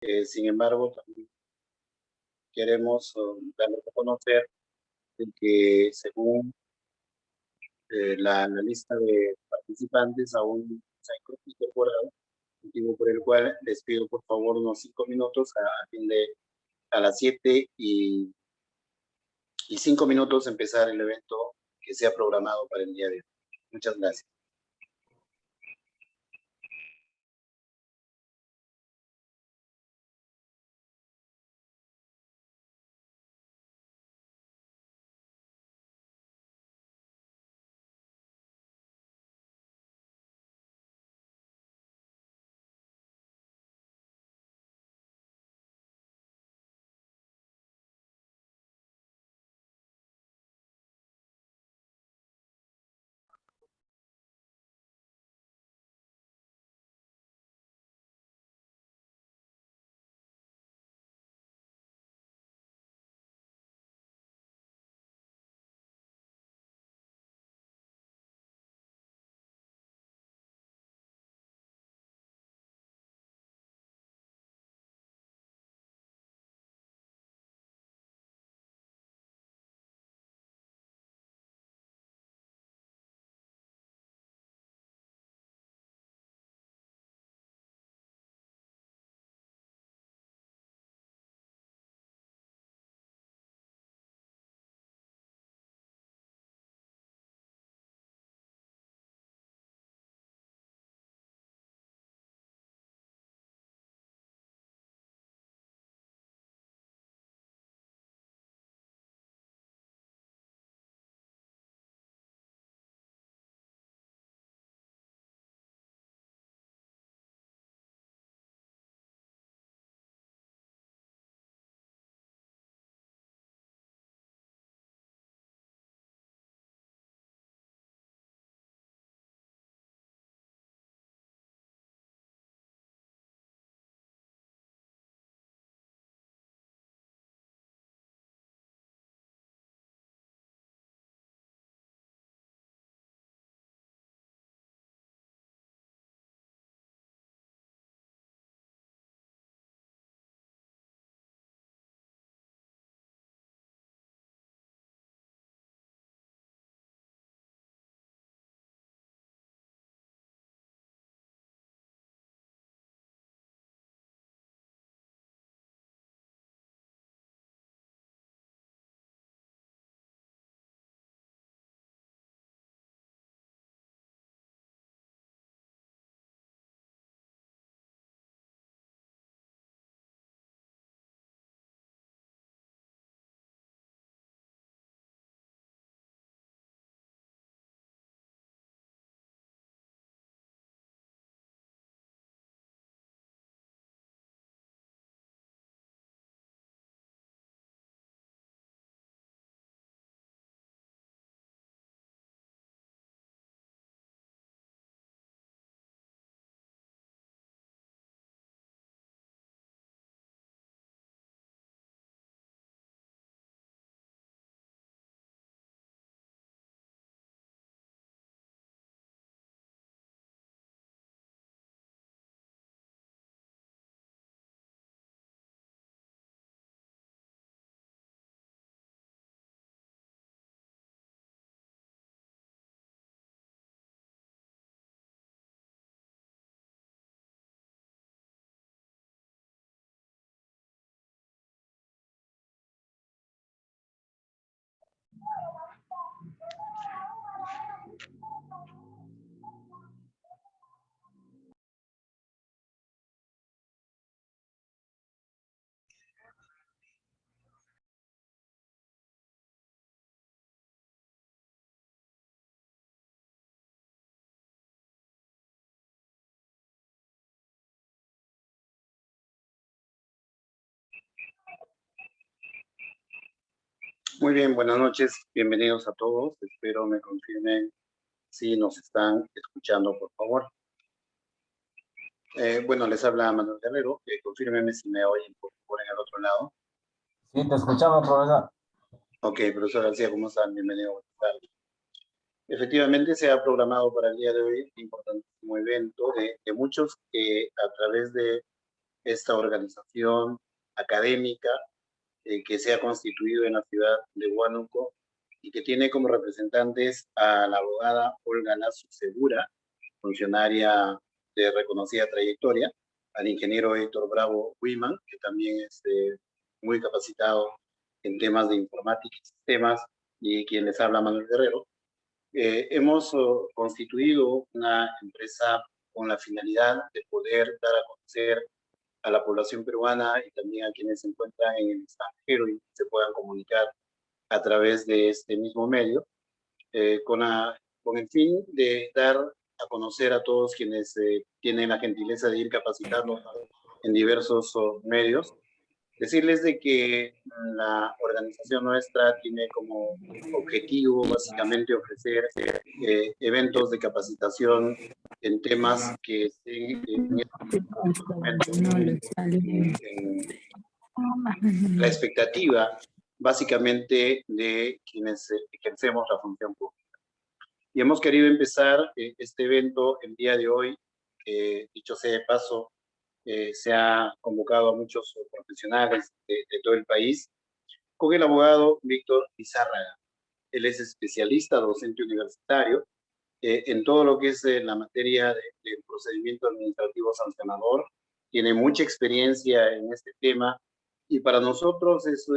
Sin embargo, también queremos darles a conocer de que según la lista de participantes aún no se ha incorporado, motivo por el cual les pido por favor unos 5 minutos a fin de a las 7:05 empezar el evento que se ha programado para el día de hoy. Muchas gracias. Muy bien, buenas noches, bienvenidos a todos. Espero me confirmen si nos están escuchando, por favor. Bueno, les habla Manuel Guerrero. Confírmenme si me oyen, por favor, en el otro lado. Sí, te escuchamos, profesor. Ok, profesor García, ¿cómo están? Bienvenido, buenas tardes. Efectivamente, se ha programado para el día de hoy un importantísimo evento de muchos que a través de esta organización académica que se ha constituido en la ciudad de Huánuco y que tiene como representantes a la abogada Olga Lazo Segura, funcionaria de reconocida trayectoria, al ingeniero Héctor Bravo Wiman, que también es muy capacitado en temas de informática y sistemas, y quien les habla, Manuel Guerrero. Hemos constituido una empresa con la finalidad de poder dar a conocer a la población peruana y también a quienes se encuentran en el extranjero y se puedan comunicar a través de este mismo medio, con el fin de dar a conocer a todos quienes tienen la gentileza de ir capacitando en diversos medios. Decirles de que la organización nuestra tiene como objetivo básicamente ofrecer eventos de capacitación en temas que estén en la expectativa básicamente de quienes ejercemos la función pública. Y hemos querido empezar este evento el día de hoy, dicho sea de paso, se ha convocado a muchos profesionales de todo el país, con el abogado Víctor Lizárraga. Él es especialista, docente universitario, en todo lo que es la materia del procedimiento administrativo sancionador, tiene mucha experiencia en este tema y para nosotros es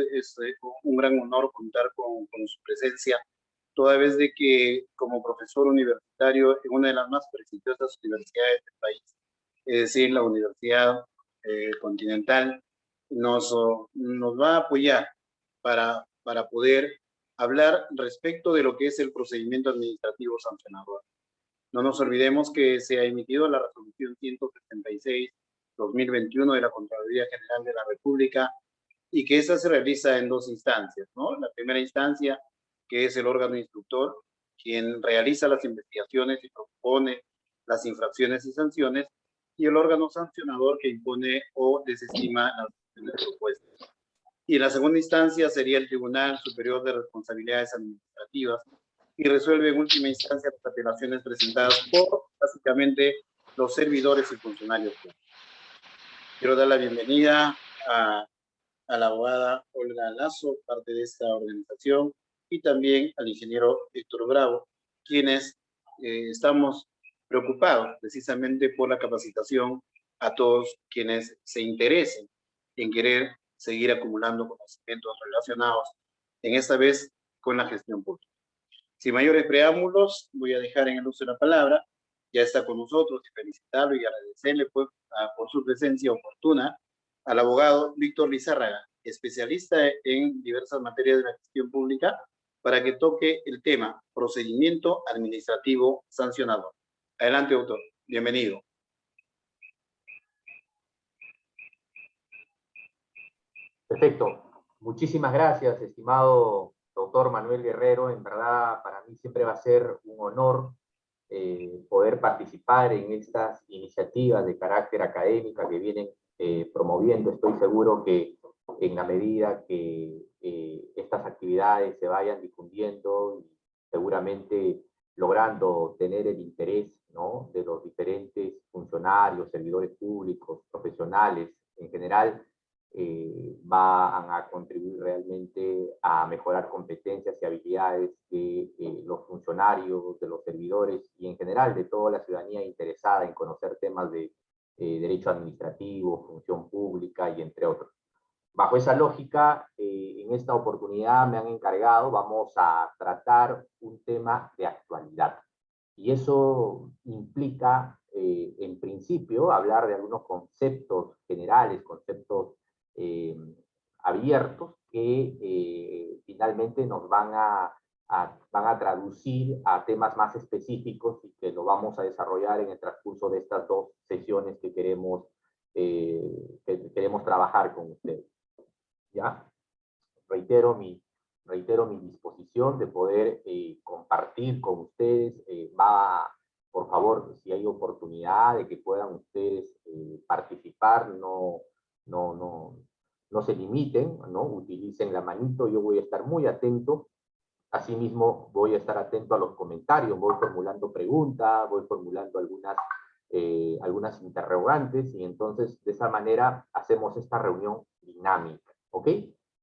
un gran honor contar con su presencia, toda vez de que como profesor universitario en una de las más prestigiosas universidades del país, es decir, la Universidad Continental, nos va a apoyar para poder hablar respecto de lo que es el procedimiento administrativo sancionador. No nos olvidemos que se ha emitido la resolución 176/2021 de la Contraloría General de la República y que esa se realiza en dos instancias, ¿no? La primera instancia, que es el órgano instructor, quien realiza las investigaciones y propone las infracciones y sanciones, y el órgano sancionador que impone o desestima las sanciones propuestas. Y la segunda instancia sería el Tribunal Superior de Responsabilidades Administrativas y resuelve en última instancia las apelaciones presentadas por básicamente los servidores y funcionarios públicos. Quiero dar la bienvenida a la abogada Olga Lazo, parte de esta organización, y también al ingeniero Héctor Bravo, quienes estamos preocupados precisamente por la capacitación a todos quienes se interesen en querer seguir acumulando conocimientos relacionados, en esta vez, con la gestión pública. Sin mayores preámbulos, voy a dejar en el uso de la palabra, ya está con nosotros, y felicitarlo y agradecerle pues, por su presencia oportuna al abogado Víctor Lizárraga, especialista en diversas materias de la gestión pública, para que toque el tema procedimiento administrativo sancionador. Adelante, doctor. Bienvenido. Perfecto. Muchísimas gracias, estimado doctor Manuel Guerrero. En verdad, para mí siempre va a ser un honor poder participar en estas iniciativas de carácter académica que vienen promoviendo. Estoy seguro que en la medida que estas actividades se vayan difundiendo, seguramente logrando tener el interés, ¿no?, de los diferentes funcionarios, servidores públicos, profesionales en general, van a contribuir realmente a mejorar competencias y habilidades de los funcionarios, de los servidores y en general de toda la ciudadanía interesada en conocer temas de derecho administrativo, función pública y entre otros. Bajo esa lógica, en esta oportunidad me han encargado, vamos a tratar un tema de actualidad. Y eso implica, en principio, hablar de algunos conceptos generales, conceptos abiertos que finalmente nos van a traducir a temas más específicos y que lo vamos a desarrollar en el transcurso de estas dos sesiones que queremos trabajar con ustedes. ¿Ya? Reitero mi disposición de poder compartir con ustedes. Por favor, si hay oportunidad de que puedan ustedes participar, no se limiten, ¿no? Utilicen la manito, yo voy a estar muy atento. Asimismo, voy a estar atento a los comentarios, voy formulando preguntas, voy formulando algunas algunas interrogantes, y entonces de esa manera hacemos esta reunión dinámica, ¿ok?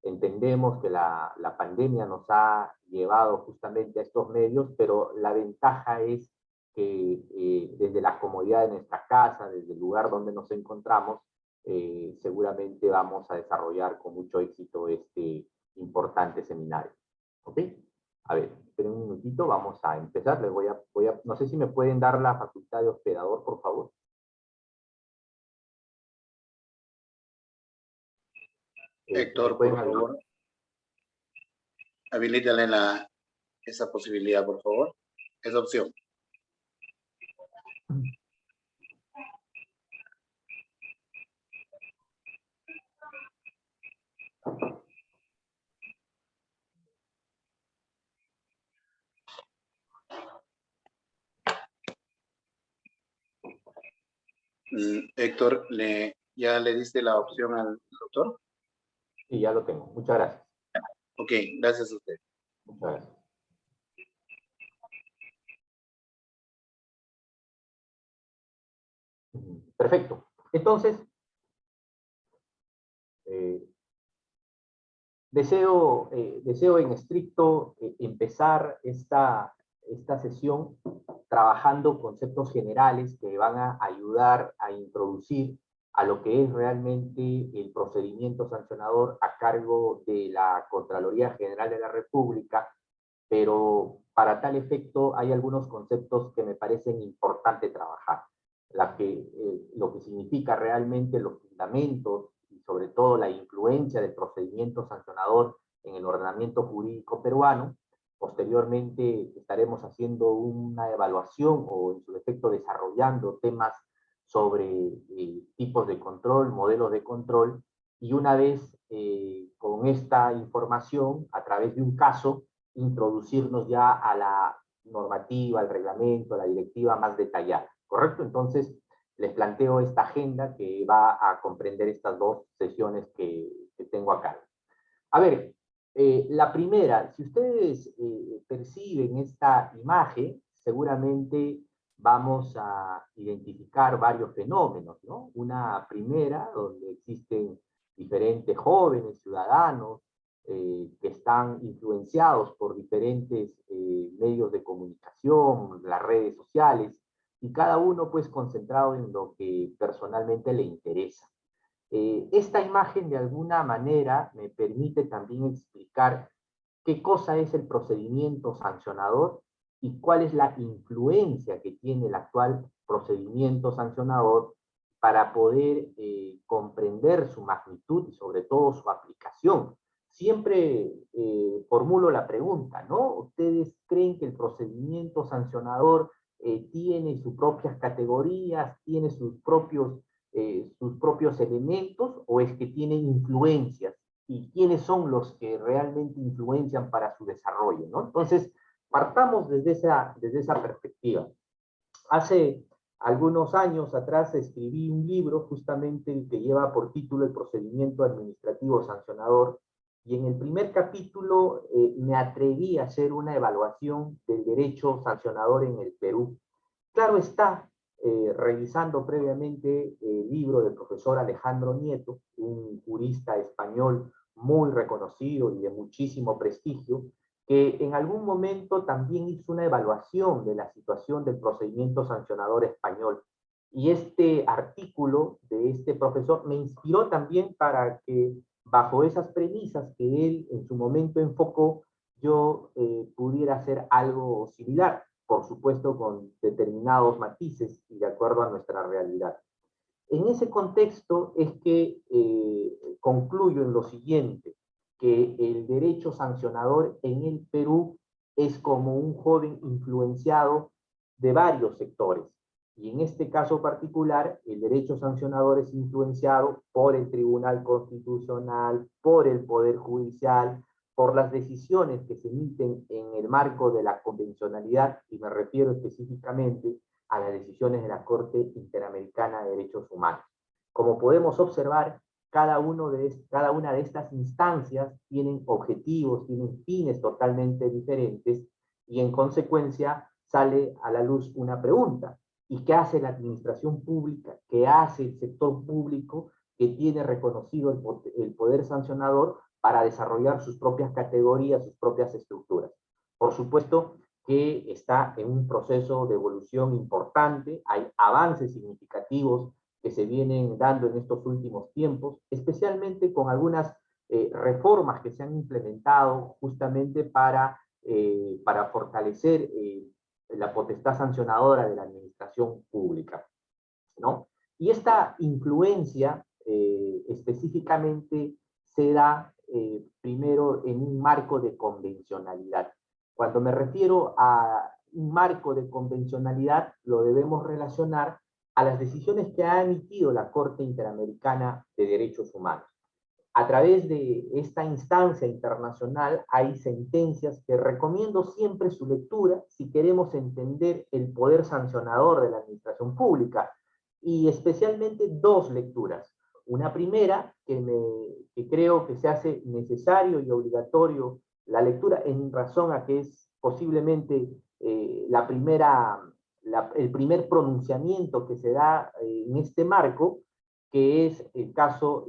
Entendemos que la pandemia nos ha llevado justamente a estos medios, pero la ventaja es que desde la comodidad de nuestra casa, desde el lugar donde nos encontramos, seguramente vamos a desarrollar con mucho éxito este importante seminario. ¿Ok? A ver, esperen un minutito, vamos a empezar. Les voy a, no sé si me pueden dar la facultad de hospedador, por favor. Héctor, por favor, habilítale esa posibilidad, por favor, esa opción. Héctor, ¿ya le diste la opción al doctor? Sí, ya lo tengo. Muchas gracias. Ok, gracias a usted. Muchas gracias. Perfecto. Entonces, deseo en estricto empezar esta sesión trabajando conceptos generales que van a ayudar a introducir a lo que es realmente el procedimiento sancionador a cargo de la Contraloría General de la República, pero para tal efecto hay algunos conceptos que me parecen importante trabajar. Lo que significa realmente los fundamentos y sobre todo la influencia del procedimiento sancionador en el ordenamiento jurídico peruano. Posteriormente estaremos haciendo una evaluación o en su defecto desarrollando temas sobre tipos de control, modelos de control, y una vez con esta información, a través de un caso, introducirnos ya a la normativa, al reglamento, a la directiva más detallada, ¿correcto? Entonces, les planteo esta agenda que va a comprender estas dos sesiones que tengo acá. A ver, la primera, si ustedes perciben esta imagen, seguramente vamos a identificar varios fenómenos, ¿no? Una primera, donde existen diferentes jóvenes, ciudadanos, que están influenciados por diferentes medios de comunicación, las redes sociales, y cada uno pues concentrado en lo que personalmente le interesa. Esta imagen de alguna manera me permite también explicar qué cosa es el procedimiento sancionador y cuál es la influencia que tiene el actual procedimiento sancionador para poder comprender su magnitud y sobre todo su aplicación. Siempre formulo la pregunta, ¿no? ¿Ustedes creen que el procedimiento sancionador tiene sus propias categorías, tiene sus propios elementos, o es que tiene influencias? ¿Y quiénes son los que realmente influencian para su desarrollo, ¿no? Entonces, partamos desde esa perspectiva. Hace algunos años atrás escribí un libro justamente que lleva por título El procedimiento administrativo sancionador, y en el primer capítulo me atreví a hacer una evaluación del derecho sancionador en el Perú. Claro está, revisando previamente el libro del profesor Alejandro Nieto, un jurista español muy reconocido y de muchísimo prestigio, que en algún momento también hizo una evaluación de la situación del procedimiento sancionador español. Y este artículo de este profesor me inspiró también para que, bajo esas premisas que él en su momento enfocó, yo pudiera hacer algo similar, por supuesto con determinados matices y de acuerdo a nuestra realidad. En ese contexto es que concluyo en lo siguiente, que el derecho sancionador en el Perú es como un joven influenciado de varios sectores. Y en este caso particular, el derecho sancionador es influenciado por el Tribunal Constitucional, por el Poder Judicial, por las decisiones que se emiten en el marco de la convencionalidad, y me refiero específicamente a las decisiones de la Corte Interamericana de Derechos Humanos. Como podemos observar, cada una de estas instancias tienen objetivos, tienen fines totalmente diferentes, y en consecuencia sale a la luz una pregunta. y qué hace la administración pública, qué hace el sector público que tiene reconocido el poder sancionador para desarrollar sus propias categorías, sus propias estructuras. Por supuesto que está en un proceso de evolución importante, hay avances significativos que se vienen dando en estos últimos tiempos, especialmente con algunas reformas que se han implementado justamente para fortalecer la potestad sancionadora de la administración pública, ¿no? Y esta influencia específicamente se da primero en un marco de convencionalidad. Cuando me refiero a un marco de convencionalidad, lo debemos relacionar a las decisiones que ha emitido la Corte Interamericana de Derechos Humanos. A través de esta instancia internacional hay sentencias que recomiendo siempre su lectura si queremos entender el poder sancionador de la administración pública, y especialmente dos lecturas. Una primera, que creo que se hace necesario y obligatorio la lectura en razón a que es posiblemente el primer pronunciamiento que se da en este marco, que es el caso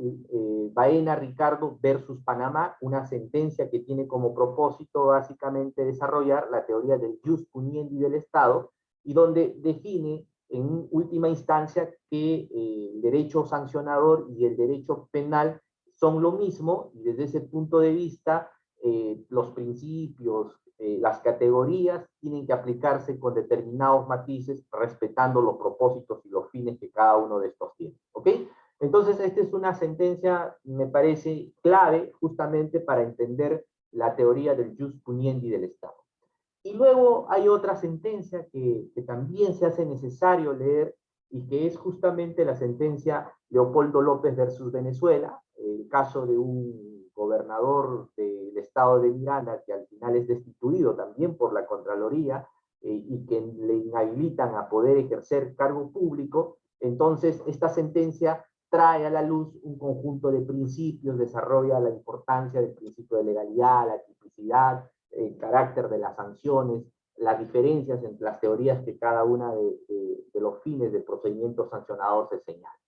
Baena Ricardo versus Panamá, una sentencia que tiene como propósito básicamente desarrollar la teoría del jus puniendi del Estado, y donde define en última instancia que el derecho sancionador y el derecho penal son lo mismo, y desde ese punto de vista los principios, las categorías tienen que aplicarse con determinados matices, respetando los propósitos y los fines que cada uno de estos tiene. ¿Ok? Entonces, esta es una sentencia, me parece, clave justamente para entender la teoría del jus puniendi del Estado. Y luego hay otra sentencia que también se hace necesario leer, y que es justamente la sentencia Leopoldo López versus Venezuela, el caso de un gobernador del estado de Miranda que al final es destituido también por la Contraloría y que le inhabilitan a poder ejercer cargo público. Entonces, esta sentencia trae a la luz un conjunto de principios, desarrolla la importancia del principio de legalidad, la tipicidad, el carácter de las sanciones, las diferencias entre las teorías que cada una de los fines del procedimiento sancionador se señala.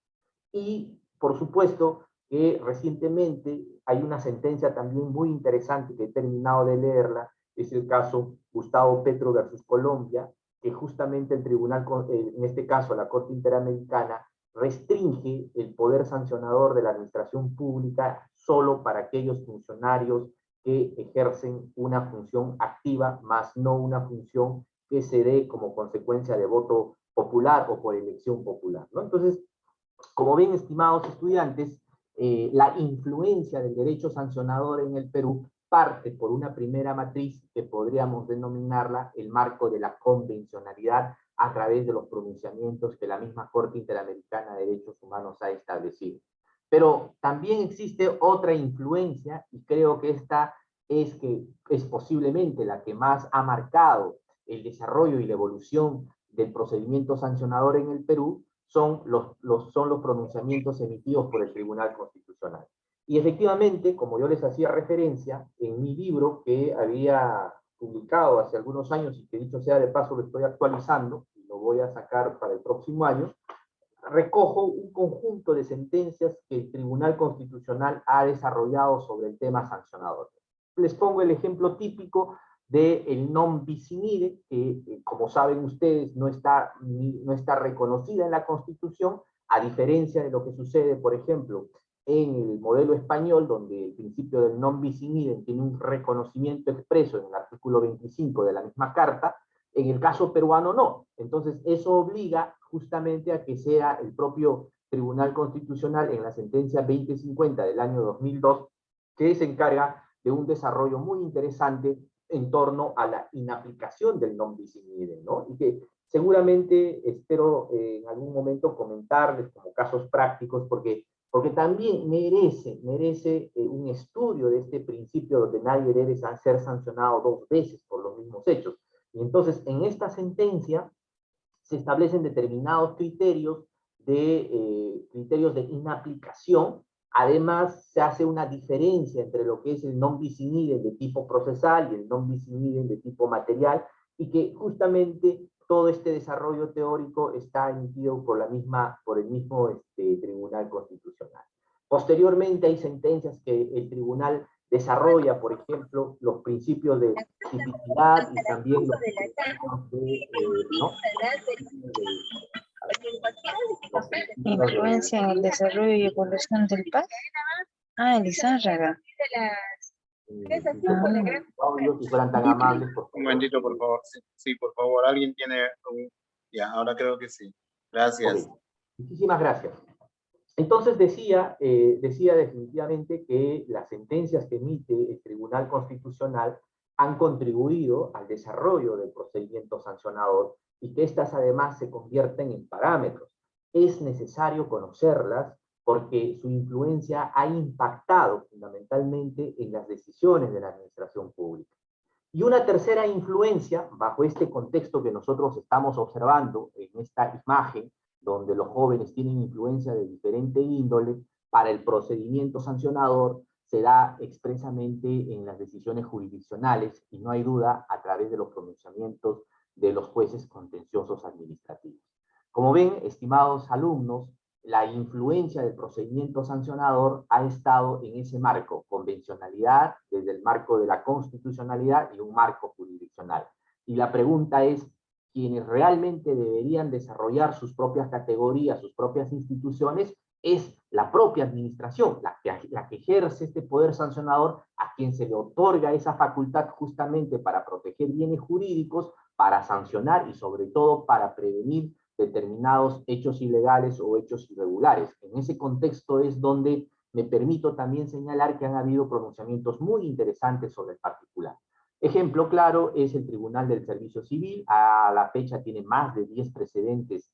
Y, por supuesto, que recientemente hay una sentencia también muy interesante que he terminado de leerla, es el caso Gustavo Petro versus Colombia, que justamente el tribunal, en este caso la Corte Interamericana, restringe el poder sancionador de la administración pública solo para aquellos funcionarios que ejercen una función activa, más no una función que se dé como consecuencia de voto popular o por elección popular, ¿no? Entonces, como ven, estimados estudiantes, la influencia del derecho sancionador en el Perú parte por una primera matriz que podríamos denominarla el marco de la convencionalidad a través de los pronunciamientos que la misma Corte Interamericana de Derechos Humanos ha establecido. Pero también existe otra influencia, y creo que esta es posiblemente la que más ha marcado el desarrollo y la evolución del procedimiento sancionador en el Perú, son los pronunciamientos emitidos por el Tribunal Constitucional. Y efectivamente, como yo les hacía referencia, en mi libro que había publicado hace algunos años, y que dicho sea de paso lo estoy actualizando, y lo voy a sacar para el próximo año, recojo un conjunto de sentencias que el Tribunal Constitucional ha desarrollado sobre el tema sancionador. Les pongo el ejemplo típico del non bis in idem, que como saben ustedes no está reconocida en la Constitución, a diferencia de lo que sucede, por ejemplo, en el modelo español, donde el principio del non bis in idem tiene un reconocimiento expreso en el artículo 25 de la misma Carta. En el caso peruano no. Entonces eso obliga justamente a que sea el propio Tribunal Constitucional, en la sentencia 2050 del año 2002, que se encarga de un desarrollo muy interesante en torno a la inaplicación del non bis in idem, ¿no? Y que seguramente espero en algún momento comentarles como casos prácticos, porque también merece un estudio de este principio, donde nadie debe ser sancionado dos veces por los mismos hechos. Y entonces, en esta sentencia se establecen determinados criterios de inaplicación. Además, se hace una diferencia entre lo que es el non bis in idem de tipo procesal y el non bis in idem de tipo material, y que justamente todo este desarrollo teórico está emitido por el mismo Tribunal Constitucional. Posteriormente hay sentencias que el tribunal desarrolla, por ejemplo, los principios de tipicidad y también los principios de, ¿no? Influencia en el desarrollo y evolución del paz. Ah, Elizárraga. Audio, si fueran tan amables, por favor. Un momentito, por favor. Sí, por favor. ¿Alguien tiene un...? Ya, ahora creo que sí. Gracias. Okay. Muchísimas gracias. Entonces decía definitivamente que las sentencias que emite el Tribunal Constitucional han contribuido al desarrollo del procedimiento sancionador y que éstas además se convierten en parámetros. Es necesario conocerlas porque su influencia ha impactado fundamentalmente en las decisiones de la administración pública. Y una tercera influencia, bajo este contexto que nosotros estamos observando en esta imagen, donde los jóvenes tienen influencia de diferente índole, para el procedimiento sancionador se da expresamente en las decisiones jurisdiccionales y no hay duda a través de los pronunciamientos de los jueces contenciosos administrativos. Como ven, estimados alumnos, la influencia del procedimiento sancionador ha estado en ese marco, convencionalidad, desde el marco de la constitucionalidad y un marco jurisdiccional. Y la pregunta es, quienes realmente deberían desarrollar sus propias categorías, sus propias instituciones, es la propia administración, la que ejerce este poder sancionador, a quien se le otorga esa facultad justamente para proteger bienes jurídicos, para sancionar y sobre todo para prevenir determinados hechos ilegales o hechos irregulares. En ese contexto es donde me permito también señalar que han habido pronunciamientos muy interesantes sobre el particular. Ejemplo claro es el Tribunal del Servicio Civil. A la fecha tiene más de 10 precedentes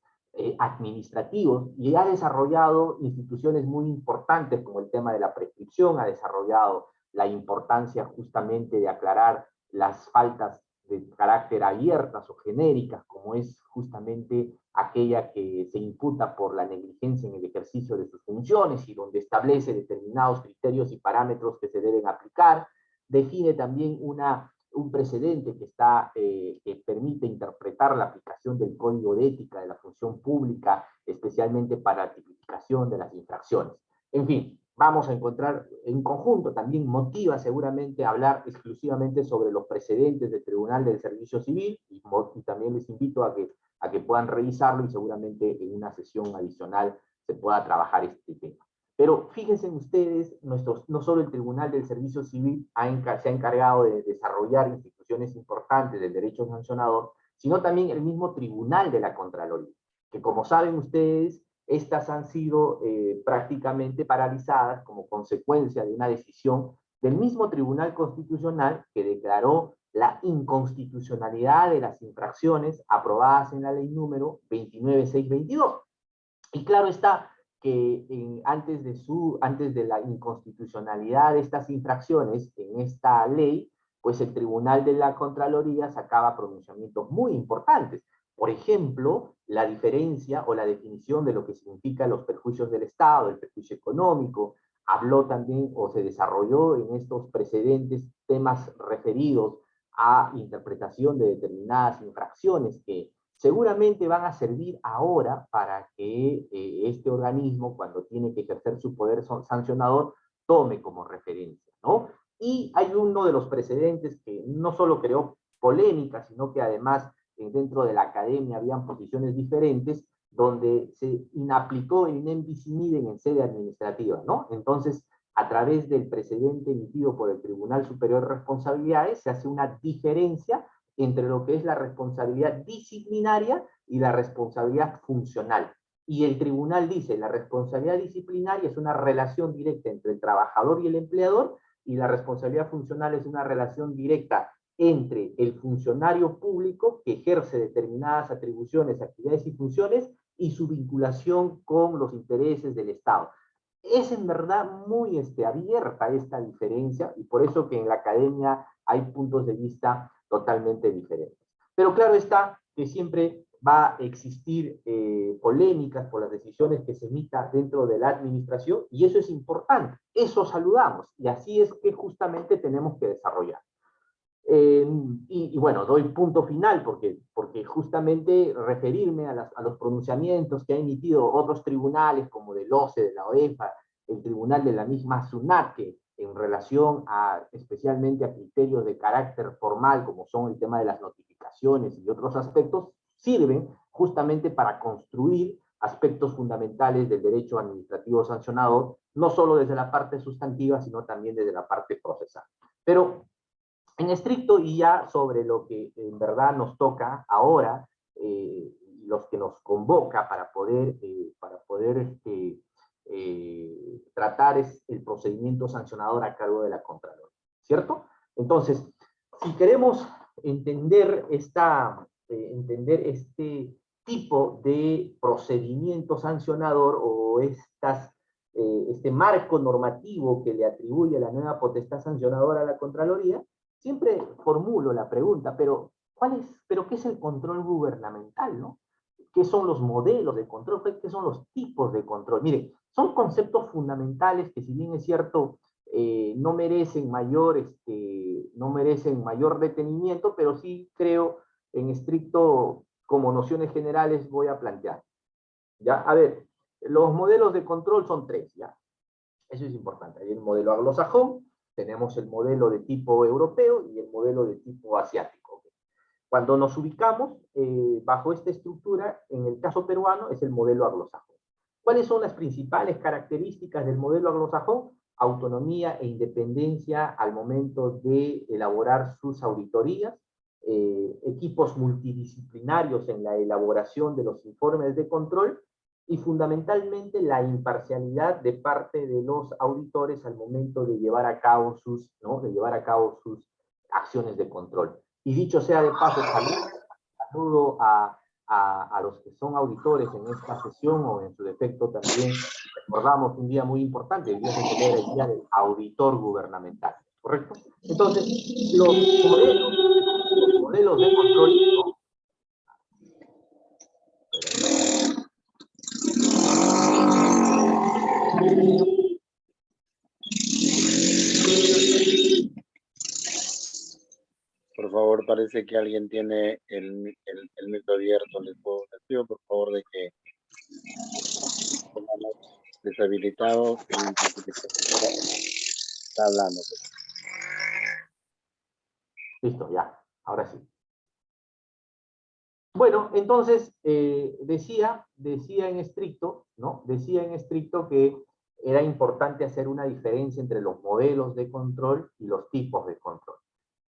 administrativos y ha desarrollado instituciones muy importantes como el tema de la prescripción, ha desarrollado la importancia justamente de aclarar las faltas de carácter abiertas o genéricas, como es justamente aquella que se imputa por la negligencia en el ejercicio de sus funciones y donde establece determinados criterios y parámetros que se deben aplicar. Define también un precedente que permite interpretar la aplicación del Código de Ética de la Función Pública, especialmente para la tipificación de las infracciones. En fin, vamos a encontrar en conjunto, también motiva seguramente hablar exclusivamente sobre los precedentes del Tribunal del Servicio Civil y también les invito a que puedan revisarlo y seguramente en una sesión adicional se pueda trabajar este tema. Pero fíjense ustedes, no solo el Tribunal del Servicio Civil se ha encargado de desarrollar instituciones importantes del derecho sancionador, sino también el mismo Tribunal de la Contraloría, que como saben ustedes, estas han sido prácticamente paralizadas como consecuencia de una decisión del mismo Tribunal Constitucional que declaró la inconstitucionalidad de las infracciones aprobadas en la ley número 29622. Y claro está que antes de la inconstitucionalidad de estas infracciones en esta ley, pues el Tribunal de la Contraloría sacaba pronunciamientos muy importantes. Por ejemplo, la diferencia o la definición de lo que significan los perjuicios del Estado, el perjuicio económico, habló también o se desarrolló en estos precedentes temas referidos a interpretación de determinadas infracciones que seguramente van a servir ahora para que este organismo, cuando tiene que ejercer su poder sancionador, tome como referencia, ¿no? Y hay uno de los precedentes que no solo creó polémica, sino que además dentro de la academia habían posiciones diferentes, donde se inaplicó el idem bis in idem en sede administrativa, ¿no? Entonces, a través del precedente emitido por el Tribunal Superior de Responsabilidades, se hace una diferencia entre lo que es la responsabilidad disciplinaria y la responsabilidad funcional. Y el tribunal dice, la responsabilidad disciplinaria es una relación directa entre el trabajador y el empleador, y la responsabilidad funcional es una relación directa entre el funcionario público que ejerce determinadas atribuciones, actividades y funciones, y su vinculación con los intereses del Estado. Es en verdad muy abierta esta diferencia, y por eso que en la academia hay puntos de vista totalmente diferentes. Pero claro está que siempre va a existir polémicas por las decisiones que se emitan dentro de la administración, y eso es importante, eso saludamos, y así es que justamente tenemos que desarrollar. Y bueno, doy punto final porque justamente referirme a los pronunciamientos que han emitido otros tribunales como del OCE, de la OEFA, el tribunal de la misma SUNAT, que en relación especialmente a criterios de carácter formal, como son el tema de las notificaciones y otros aspectos, sirven justamente para construir aspectos fundamentales del derecho administrativo sancionador, no solo desde la parte sustantiva, sino también desde la parte procesal. Pero en estricto, y ya sobre lo que en verdad nos toca ahora, los que nos convoca para poder tratar es el procedimiento sancionador a cargo de la Contraloría, ¿cierto? Entonces, si queremos entender este tipo de procedimiento sancionador o este marco normativo que le atribuye la nueva potestad sancionadora a la Contraloría, siempre formulo la pregunta, pero ¿qué es el control gubernamental, no? ¿Qué son los modelos de control? ¿Qué son los tipos de control? Mire, son conceptos fundamentales que, si bien es cierto, no merecen mayor detenimiento, pero sí creo en estricto, como nociones generales, voy a plantear. ¿Ya? A ver, los modelos de control son tres, ¿ya? Eso es importante. Hay el modelo anglosajón, tenemos el modelo de tipo europeo y el modelo de tipo asiático. Cuando nos ubicamos bajo esta estructura, en el caso peruano es el modelo anglosajón. ¿Cuáles son las principales características del modelo anglosajón? Autonomía e independencia al momento de elaborar sus auditorías, equipos multidisciplinarios en la elaboración de los informes de control y fundamentalmente la imparcialidad de parte de los auditores al momento de llevar a cabo sus acciones de control. Y dicho sea de paso, saludo a los que son auditores en esta sesión, o en su defecto también recordamos un día muy importante, el día de celebra el Día del Auditor Gubernamental, ¿correcto? Entonces, los modelos de control, ¿no? Por favor, parece que alguien tiene el micro abierto. Les pido, por favor, de que pongamos deshabilitado está hablando. Listo, ya, ahora sí. Bueno, entonces, decía en estricto, ¿no? Decía en estricto que era importante hacer una diferencia entre los modelos de control y los tipos de control.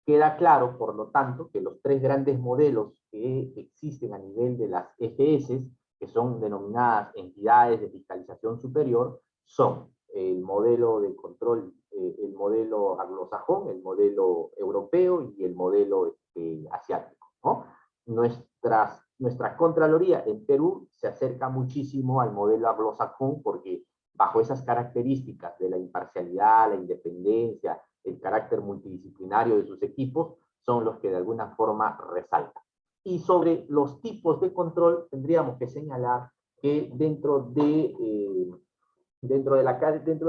Queda claro, por lo tanto, que los tres grandes modelos que existen a nivel de las EGS, que son denominadas entidades de fiscalización superior, son el modelo de control, el modelo anglosajón, el modelo europeo y el modelo asiático, ¿no? Nuestra Contraloría en Perú se acerca muchísimo al modelo anglosajón porque bajo esas características de la imparcialidad, la independencia, el carácter multidisciplinario de sus equipos, son los que de alguna forma resaltan. Y sobre los tipos de control, tendríamos que señalar que dentro de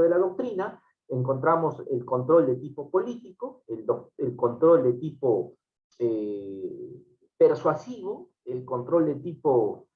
la doctrina encontramos el control de tipo político, el control de tipo persuasivo, el control de tipo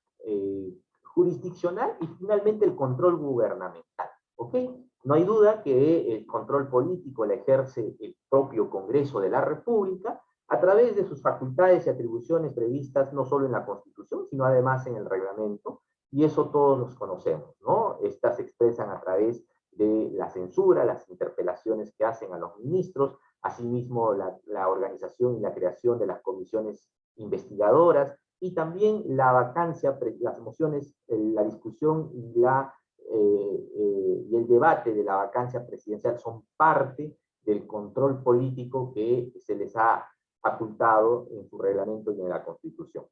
jurisdiccional y finalmente el control gubernamental. ¿Ok? No hay duda que el control político lo ejerce el propio Congreso de la República a través de sus facultades y atribuciones previstas no solo en la Constitución, sino además en el reglamento, y eso todos los conocemos, ¿no? Estas se expresan a través de la censura, las interpelaciones que hacen a los ministros, asimismo la organización y la creación de las comisiones investigadoras, y también la vacancia, las mociones, la discusión y el debate de la vacancia presidencial son parte del control político que se les ha facultado en su reglamento y en la Constitución.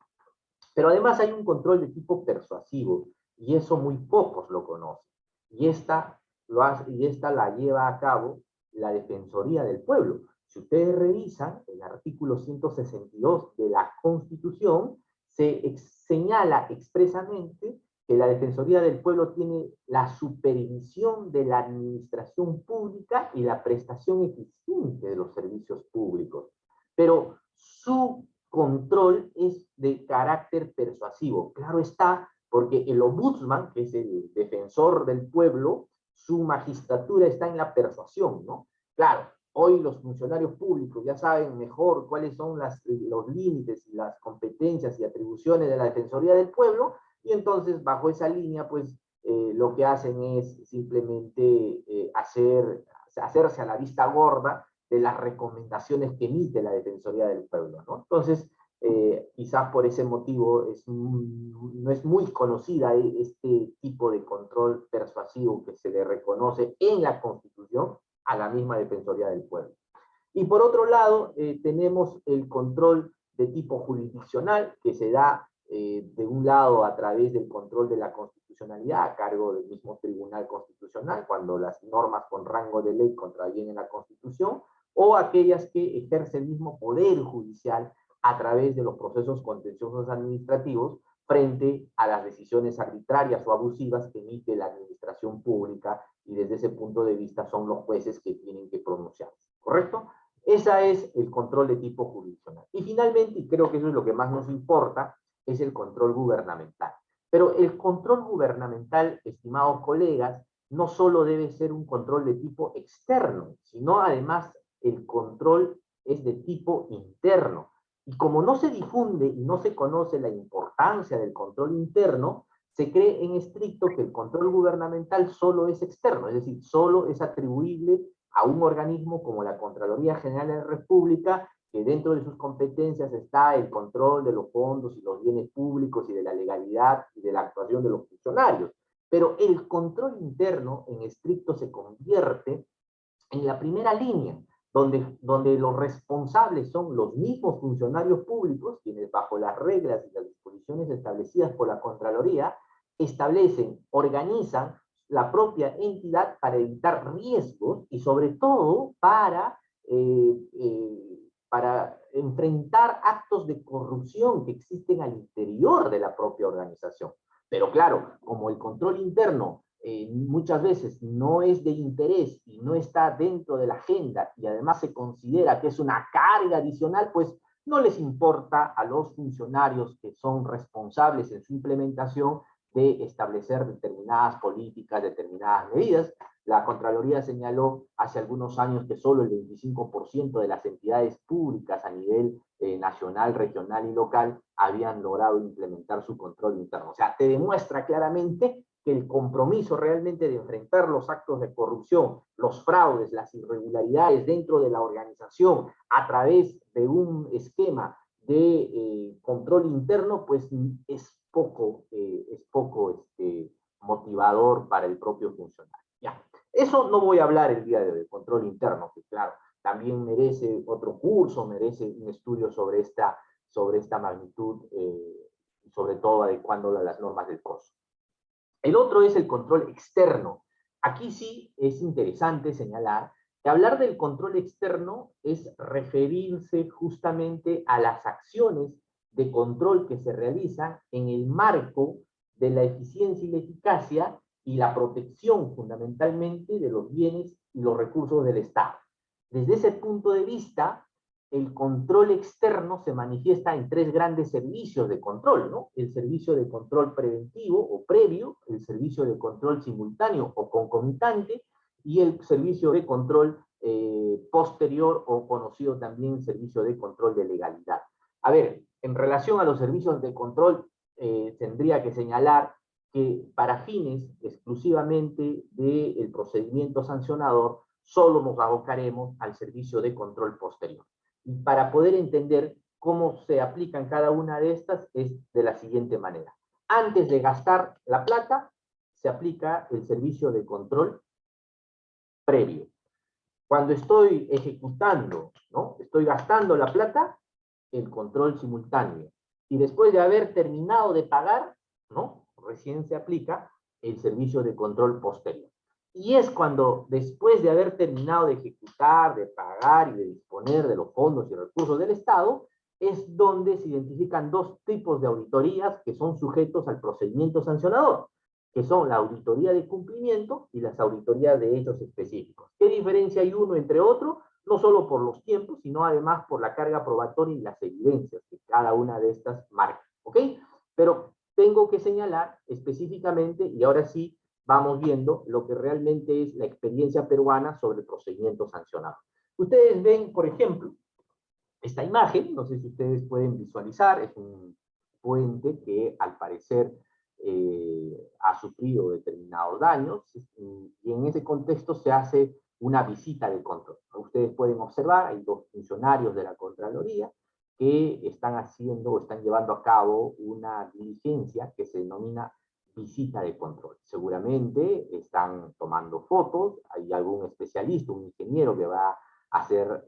Pero además hay un control de tipo persuasivo, y eso muy pocos lo conocen. Y esta la lleva a cabo la Defensoría del Pueblo. Si ustedes revisan el artículo 162 de la Constitución, se señala expresamente que la Defensoría del Pueblo tiene la supervisión de la administración pública y la prestación eficiente de los servicios públicos. pero su control es de carácter persuasivo. Claro está, porque el ombudsman, que es el defensor del pueblo, su magistratura está en la persuasión, ¿no? Claro, hoy los funcionarios públicos ya saben mejor cuáles son los límites y las competencias y atribuciones de la Defensoría del Pueblo, y entonces bajo esa línea, pues, lo que hacen es simplemente hacerse a la vista gorda de las recomendaciones que emite la Defensoría del Pueblo, ¿no? Entonces, quizás por ese motivo no es muy conocida este tipo de control persuasivo que se le reconoce en la Constitución a la misma Defensoría del Pueblo. Y por otro lado, tenemos el control de tipo jurisdiccional, que se da de un lado a través del control de la constitucionalidad a cargo del mismo Tribunal Constitucional, cuando las normas con rango de ley contravienen la Constitución, o aquellas que ejerce el mismo Poder Judicial a través de los procesos contenciosos administrativos frente a las decisiones arbitrarias o abusivas que emite la administración pública, y desde ese punto de vista son los jueces que tienen que pronunciarse, ¿correcto? Ese es el control de tipo jurisdiccional. Y finalmente, y creo que eso es lo que más nos importa, es el control gubernamental. Pero el control gubernamental, estimados colegas, no solo debe ser un control de tipo externo, sino además el control es de tipo interno. Y como no se difunde y no se conoce la importancia del control interno, se cree en estricto que el control gubernamental solo es externo, es decir, solo es atribuible a un organismo como la Contraloría General de la República, que dentro de sus competencias está el control de los fondos y los bienes públicos y de la legalidad y de la actuación de los funcionarios. Pero el control interno en estricto se convierte en la primera línea, donde los responsables son los mismos funcionarios públicos, quienes bajo las reglas y las disposiciones establecidas por la Contraloría, establecen, organizan la propia entidad para evitar riesgos y sobre todo para enfrentar actos de corrupción que existen al interior de la propia organización. Pero claro, como el control interno muchas veces no es de interés y no está dentro de la agenda y además se considera que es una carga adicional, pues no les importa a los funcionarios que son responsables en su implementación de establecer determinadas políticas, determinadas medidas. La Contraloría señaló hace algunos años que solo el 25% de las entidades públicas a nivel nacional, regional y local habían logrado implementar su control interno. O sea, te demuestra claramente que el compromiso realmente de enfrentar los actos de corrupción, los fraudes, las irregularidades dentro de la organización a través de un esquema de control interno, pues es poco motivador para el propio funcionario. Ya. Eso no voy a hablar el día de hoy, control interno, que claro, también merece otro curso, merece un estudio sobre esta magnitud, sobre todo adecuándolo a las normas del COSO. El otro es el control externo. Aquí sí es interesante señalar que hablar del control externo es referirse justamente a las acciones de control que se realizan en el marco de la eficiencia y la eficacia y la protección fundamentalmente de los bienes y los recursos del Estado. Desde ese punto de vista, el control externo se manifiesta en tres grandes servicios de control, ¿no? El servicio de control preventivo o previo, el servicio de control simultáneo o concomitante, y el servicio de control posterior o conocido también servicio de control de legalidad. A ver, en relación a los servicios de control, tendría que señalar que para fines exclusivamente del procedimiento sancionador, solo nos abocaremos al servicio de control posterior. Y para poder entender cómo se aplican cada una de estas es de la siguiente manera. Antes de gastar la plata, se aplica el servicio de control previo. Cuando estoy ejecutando, ¿no? Estoy gastando la plata, el control simultáneo. Y después de haber terminado de pagar, ¿no? Recién se aplica el servicio de control posterior. Y es cuando, después de haber terminado de ejecutar, de pagar y de disponer de los fondos y recursos del Estado, es donde se identifican dos tipos de auditorías que son sujetos al procedimiento sancionador, que son la auditoría de cumplimiento y las auditorías de hechos específicos. ¿Qué diferencia hay uno entre otro? no solo por los tiempos, sino además por la carga probatoria y las evidencias que cada una de estas marca, ¿ok? Pero tengo que señalar específicamente, y ahora sí vamos viendo lo que realmente es la experiencia peruana sobre el procedimiento sancionado. Ustedes ven, por ejemplo, esta imagen, no sé si ustedes pueden visualizar, es un puente que al parecer ha sufrido determinados daños, y en ese contexto se hace una visita de control. Ustedes pueden observar, hay dos funcionarios de la Contraloría que están haciendo o están llevando a cabo una diligencia que se denomina visita de control. Seguramente están tomando fotos, hay algún especialista, un ingeniero que va a hacer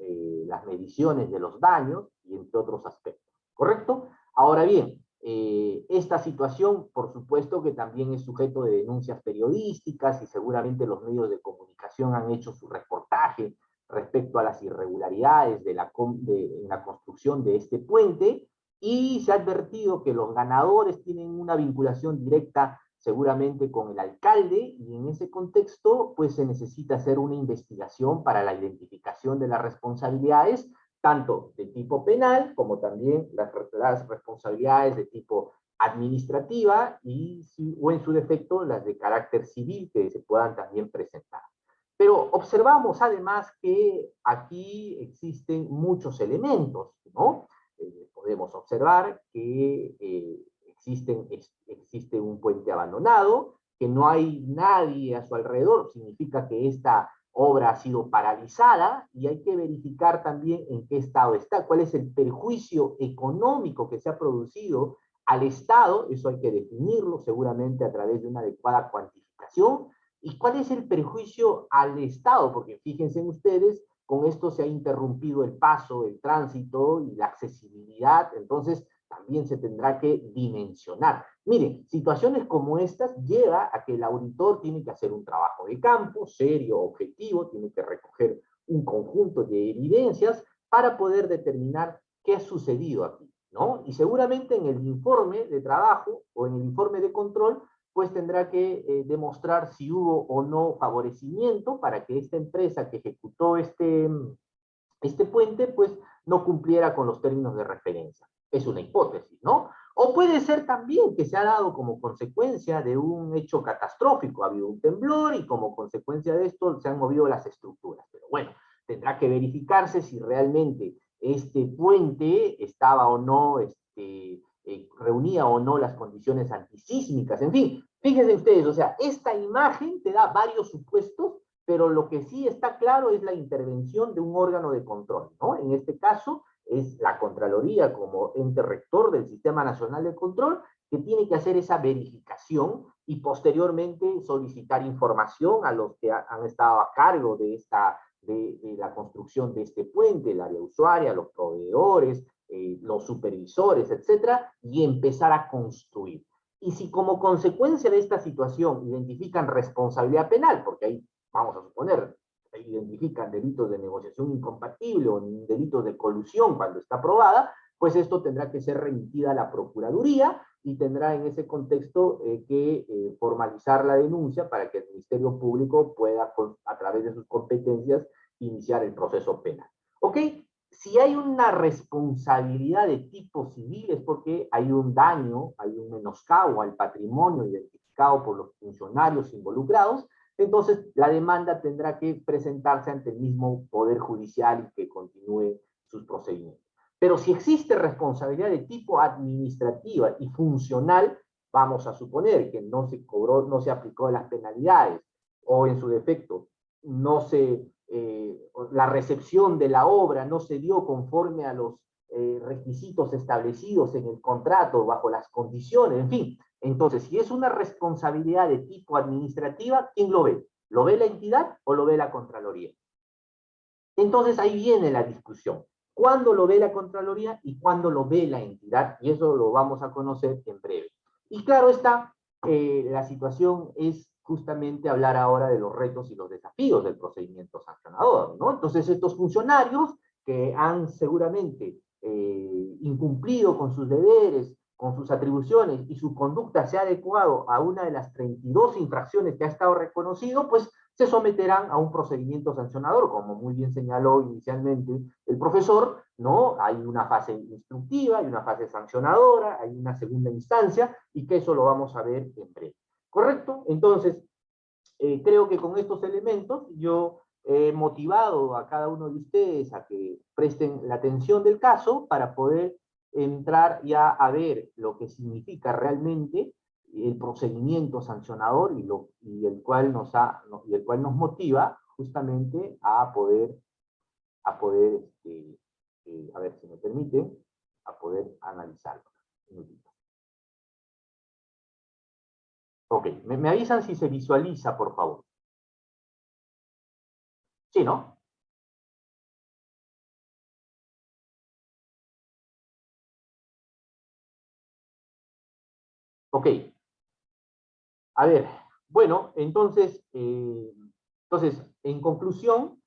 las mediciones de los daños y entre otros aspectos, ¿correcto? Ahora bien, esta situación, por supuesto que también es sujeto de denuncias periodísticas y seguramente los medios de comunicación han hecho su reportaje respecto a las irregularidades en la construcción de este puente, y se ha advertido que los ganadores tienen una vinculación directa seguramente con el alcalde, y en ese contexto pues se necesita hacer una investigación para la identificación de las responsabilidades, tanto de tipo penal como también las responsabilidades de tipo administrativa o en su defecto las de carácter civil que se puedan también presentar. Pero observamos además que aquí existen muchos elementos, ¿no? Podemos observar que existe un puente abandonado, que no hay nadie a su alrededor, significa que esta obra ha sido paralizada, y hay que verificar también en qué estado está, cuál es el perjuicio económico que se ha producido al Estado, eso hay que definirlo seguramente a través de una adecuada cuantificación, y cuál es el perjuicio al Estado, porque fíjense ustedes, con esto se ha interrumpido el paso, el tránsito y la accesibilidad, entonces también se tendrá que dimensionar. Miren, situaciones como estas lleva a que el auditor tiene que hacer un trabajo de campo, serio, objetivo, tiene que recoger un conjunto de evidencias para poder determinar qué ha sucedido aquí, ¿no? Y seguramente en el informe de trabajo o en el informe de control, pues tendrá que demostrar si hubo o no favorecimiento para que esta empresa que ejecutó este puente, pues no cumpliera con los términos de referencia. Es una hipótesis, ¿no? O puede ser también que se ha dado como consecuencia de un hecho catastrófico, ha habido un temblor y como consecuencia de esto se han movido las estructuras. Pero bueno, tendrá que verificarse si realmente este puente estaba o no, reunía o no las condiciones antisísmicas. En fin, fíjense ustedes, o sea, esta imagen te da varios supuestos, pero lo que sí está claro es la intervención de un órgano de control, ¿no? En este caso es la Contraloría como ente rector del Sistema Nacional de Control, que tiene que hacer esa verificación y posteriormente solicitar información a los que han estado a cargo de la construcción de este puente, el área usuaria, los proveedores, los supervisores, etcétera, y empezar a construir. Y si como consecuencia de esta situación identifican responsabilidad penal, porque ahí vamos a suponer, identifican delitos de negociación incompatible o delitos de colusión cuando está aprobada, pues esto tendrá que ser remitida a la Procuraduría y tendrá en ese contexto que formalizar la denuncia para que el Ministerio Público pueda, a través de sus competencias, iniciar el proceso penal. ¿Ok? Si hay una responsabilidad de tipo civil es porque hay un daño, hay un menoscabo al patrimonio identificado por los funcionarios involucrados, entonces la demanda tendrá que presentarse ante el mismo Poder Judicial y que continúe sus procedimientos. Pero si existe responsabilidad de tipo administrativa y funcional, vamos a suponer que no se cobró, no se aplicó las penalidades, o en su defecto, la recepción de la obra no se dio conforme a los requisitos establecidos en el contrato, bajo las condiciones, en fin. Entonces, si es una responsabilidad de tipo administrativa, ¿quién lo ve? ¿Lo ve la entidad o lo ve la Contraloría? Entonces ahí viene la discusión. ¿Cuándo lo ve la Contraloría y cuándo lo ve la entidad? Y eso lo vamos a conocer en breve. Y claro está, la situación es justamente hablar ahora de los retos y los desafíos del procedimiento sancionador, ¿no? Entonces estos funcionarios que han seguramente incumplido con sus deberes, con sus atribuciones y su conducta se ha adecuado a una de las 32 infracciones que ha estado reconocido, pues se someterán a un procedimiento sancionador, como muy bien señaló inicialmente el profesor, ¿no? Hay una fase instructiva, hay una fase sancionadora, hay una segunda instancia, y que eso lo vamos a ver en breve. ¿Correcto? Entonces, creo que con estos elementos yo he motivado a cada uno de ustedes a que presten la atención del caso para poder entrar ya a ver lo que significa realmente el procedimiento sancionador y el cual nos motiva justamente a poder a ver si me permite, a poder analizarlo. Ok, me avisan si se visualiza, por favor. ¿Sí, no? Ok. A ver, bueno, entonces, en conclusión,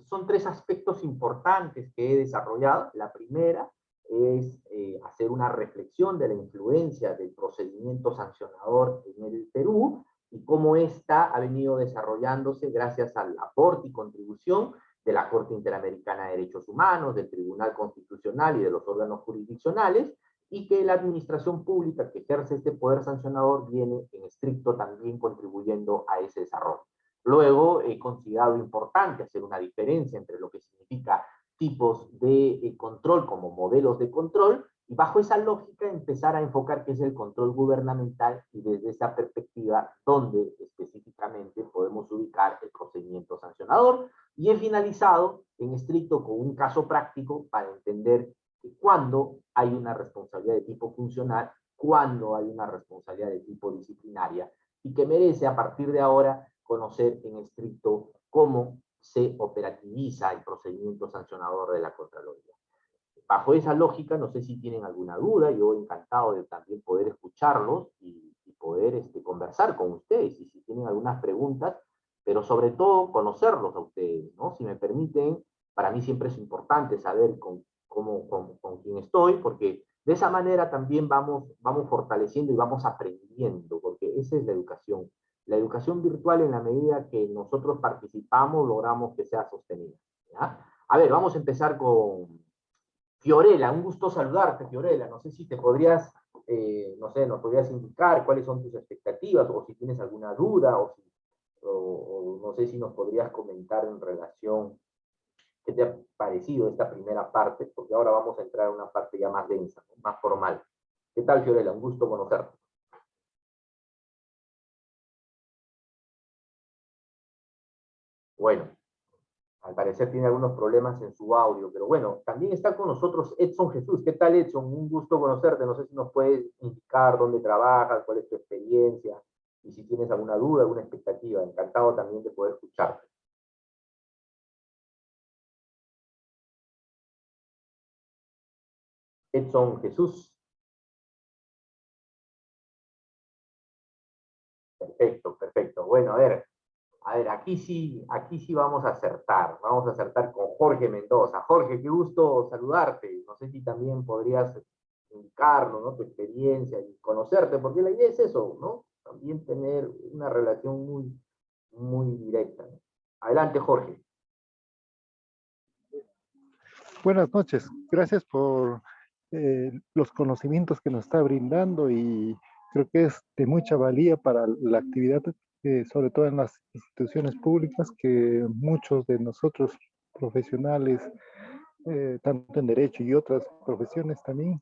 son tres aspectos importantes que he desarrollado. La primera es hacer una reflexión de la influencia del procedimiento sancionador en el Perú y cómo ésta ha venido desarrollándose gracias al aporte y contribución de la Corte Interamericana de Derechos Humanos, del Tribunal Constitucional y de los órganos jurisdiccionales, y que la administración pública que ejerce este poder sancionador viene en estricto también contribuyendo a ese desarrollo. Luego he considerado importante hacer una diferencia entre lo que significa tipos de control como modelos de control, y bajo esa lógica empezar a enfocar qué es el control gubernamental y desde esa perspectiva donde específicamente podemos ubicar el procedimiento sancionador, y he finalizado en estricto con un caso práctico para entender cuándo hay una responsabilidad de tipo funcional, cuándo hay una responsabilidad de tipo disciplinaria, y que merece a partir de ahora conocer en estricto cómo se operativiza el procedimiento sancionador de la Contraloría. Bajo esa lógica, no sé si tienen alguna duda, yo encantado de también poder escucharlos y poder conversar con ustedes, y si tienen algunas preguntas, pero sobre todo conocerlos a ustedes, ¿no? Si me permiten, para mí siempre es importante saber con quién estoy, porque de esa manera también vamos fortaleciendo y vamos aprendiendo, porque esa es la educación. La educación virtual, en la medida que nosotros participamos, logramos que sea sostenida, ¿ya? A ver, vamos a empezar con Fiorella. Un gusto saludarte, Fiorella. No sé si te podrías, no sé, nos podrías indicar cuáles son tus expectativas, o si tienes alguna duda, o no sé si nos podrías comentar en relación. ¿Qué te ha parecido esta primera parte? Porque ahora vamos a entrar a una parte ya más densa, ¿no? Más formal. ¿Qué tal, Fiorella? Un gusto conocerte. Bueno, al parecer tiene algunos problemas en su audio, pero bueno, también está con nosotros Edson Jesús. ¿Qué tal, Edson? Un gusto conocerte. No sé si nos puedes indicar dónde trabajas, cuál es tu experiencia, y si tienes alguna duda, alguna expectativa. Encantado también de poder escucharte. Edson Jesús. Perfecto, perfecto. Bueno, a ver, aquí sí vamos a acertar. Vamos a acertar con Jorge Mendoza. Jorge, qué gusto saludarte. No sé si también podrías indicarnos, ¿no?, tu experiencia y conocerte, porque la idea es eso, ¿no? También tener una relación muy, muy directa, ¿no? Adelante, Jorge. Buenas noches, gracias por los conocimientos que nos está brindando, y creo que es de mucha valía para la actividad, sobre todo en las instituciones públicas, que muchos de nosotros profesionales, tanto en derecho y otras profesiones también,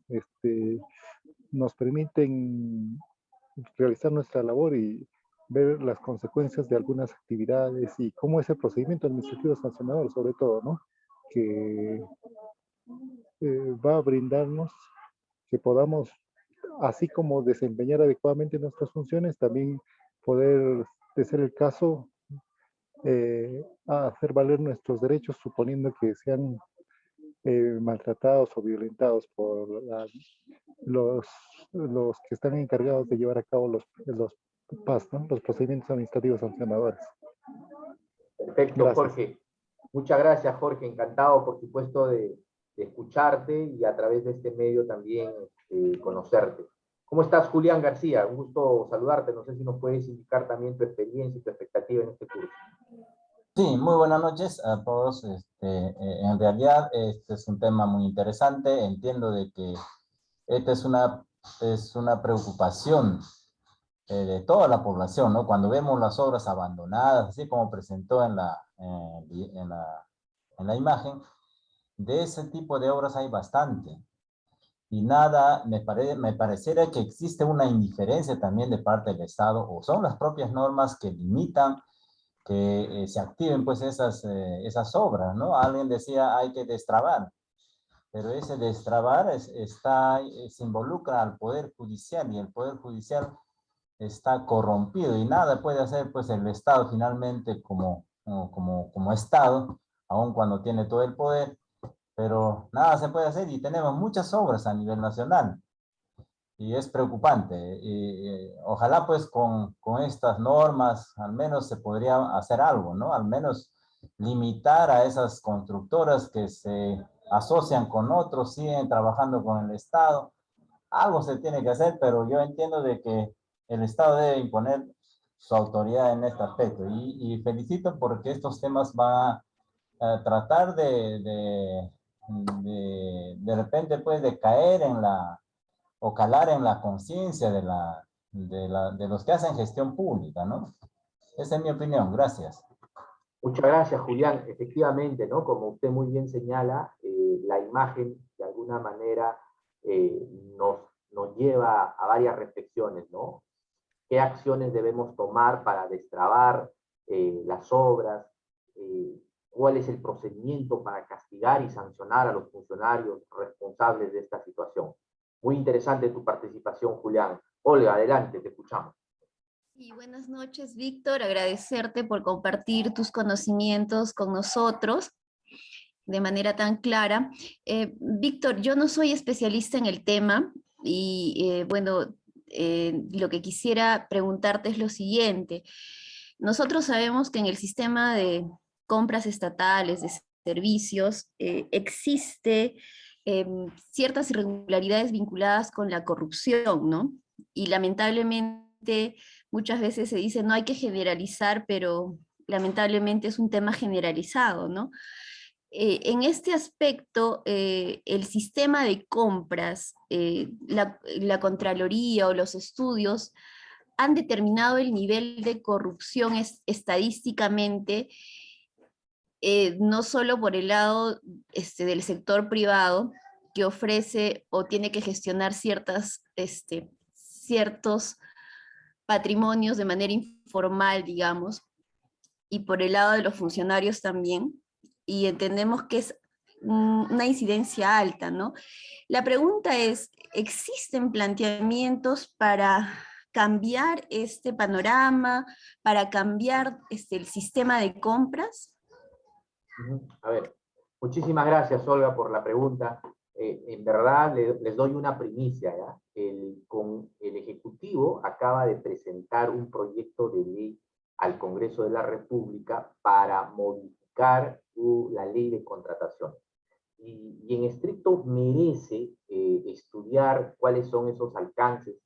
nos permiten realizar nuestra labor y ver las consecuencias de algunas actividades y cómo es el procedimiento administrativo sancionador, sobre todo, ¿no? Que va a brindarnos que podamos, así como desempeñar adecuadamente nuestras funciones, también poder, de ser el caso, a hacer valer nuestros derechos, suponiendo que sean maltratados o violentados por los que están encargados de llevar a cabo los PAS, ¿no?, los procedimientos administrativos sancionadores. Perfecto, Gracias. Jorge. Muchas gracias, Jorge. Encantado, por supuesto, de escucharte y a través de este medio también conocerte. ¿Cómo estás, Julián García? Un gusto saludarte. No sé si nos puedes indicar también tu experiencia y tu expectativa en este curso. Sí, muy buenas noches a todos. En realidad, este es un tema muy interesante. Entiendo de que esta es una preocupación de toda la población, ¿no? Cuando vemos las obras abandonadas, así como presentó en la imagen, de ese tipo de obras hay bastante. Y nada, me pareciera que existe una indiferencia también de parte del Estado, o son las propias normas que limitan que se activen pues esas obras, ¿no? Alguien decía hay que destrabar, pero ese destrabar se involucra al Poder Judicial, y el Poder Judicial está corrompido y nada puede hacer pues el Estado finalmente como Estado, aun cuando tiene todo el poder, pero nada se puede hacer y tenemos muchas obras a nivel nacional y es preocupante. Y ojalá pues con estas normas al menos se podría hacer algo, ¿no? Al menos limitar a esas constructoras que se asocian con otros, siguen trabajando con el Estado. Algo se tiene que hacer, pero yo entiendo de que el Estado debe imponer su autoridad en este aspecto. Y felicito porque estos temas van a tratar de repente pues de caer o calar en la conciencia de los que hacen gestión pública, ¿no? Esa es mi opinión. Gracias. Muchas gracias, Julián. Efectivamente, ¿no? Como usted muy bien señala, la imagen de alguna manera eh, nos, nos lleva a varias reflexiones, ¿no? ¿Qué acciones debemos tomar para destrabar las obras? ¿Cuál es el procedimiento para castigar y sancionar a los funcionarios responsables de esta situación? Muy interesante tu participación, Julián. Olga, adelante, te escuchamos. Y buenas noches, Víctor. Agradecerte por compartir tus conocimientos con nosotros de manera tan clara. Víctor, yo no soy especialista en el tema y bueno, lo que quisiera preguntarte es lo siguiente. Nosotros sabemos que en el sistema de compras estatales, de servicios, existe ciertas irregularidades vinculadas con la corrupción, ¿no? Y lamentablemente muchas veces se dice no hay que generalizar, pero lamentablemente es un tema generalizado, ¿no? En este aspecto, el sistema de compras, la Contraloría o los estudios han determinado el nivel de corrupción estadísticamente, no solo por el lado del sector privado, que ofrece o tiene que gestionar ciertos patrimonios de manera informal, digamos, y por el lado de los funcionarios también, y entendemos que es una incidencia alta, ¿no? La pregunta es, ¿existen planteamientos para cambiar este panorama, para cambiar el sistema de compras? A ver, muchísimas gracias, Olga, por la pregunta. En verdad, les doy una primicia, ¿ya? El Ejecutivo acaba de presentar un proyecto de ley al Congreso de la República para modificar la ley de contratación. Y en estricto merece estudiar cuáles son esos alcances.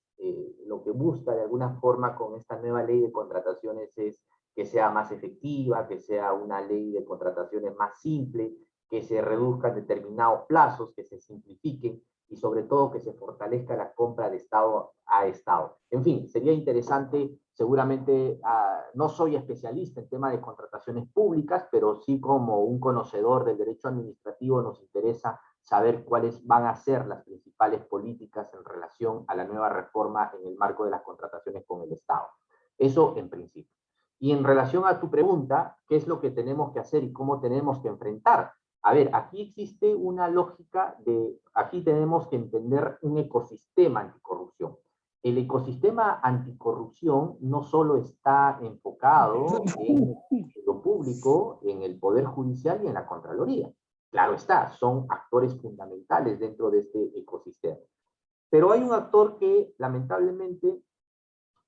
Lo que busca de alguna forma con esta nueva ley de contrataciones es que sea más efectiva, que sea una ley de contrataciones más simple, que se reduzcan determinados plazos, que se simplifiquen y sobre todo que se fortalezca la compra de Estado a Estado. En fin, sería interesante, seguramente no soy especialista en tema de contrataciones públicas, pero sí como un conocedor del derecho administrativo nos interesa saber cuáles van a ser las principales políticas en relación a la nueva reforma en el marco de las contrataciones con el Estado. Eso en principio. Y en relación a tu pregunta, ¿qué es lo que tenemos que hacer y cómo tenemos que enfrentar? A ver, aquí existe una lógica aquí tenemos que entender un ecosistema anticorrupción. El ecosistema anticorrupción no solo está enfocado en lo público, en el Poder Judicial y en la Contraloría. Claro está, son actores fundamentales dentro de este ecosistema. Pero hay un actor que lamentablemente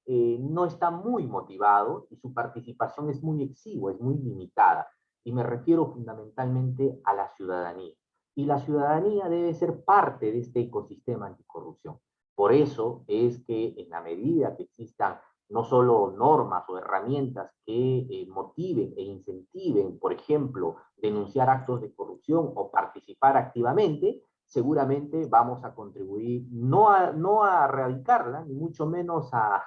no está muy motivado y su participación es muy exigua, es muy limitada. Y me refiero fundamentalmente a la ciudadanía. Y la ciudadanía debe ser parte de este ecosistema anticorrupción. Por eso es que en la medida que existan no solo normas o herramientas que motiven e incentiven, por ejemplo, denunciar actos de corrupción o participar activamente, seguramente vamos a contribuir no a erradicarla, ni mucho menos a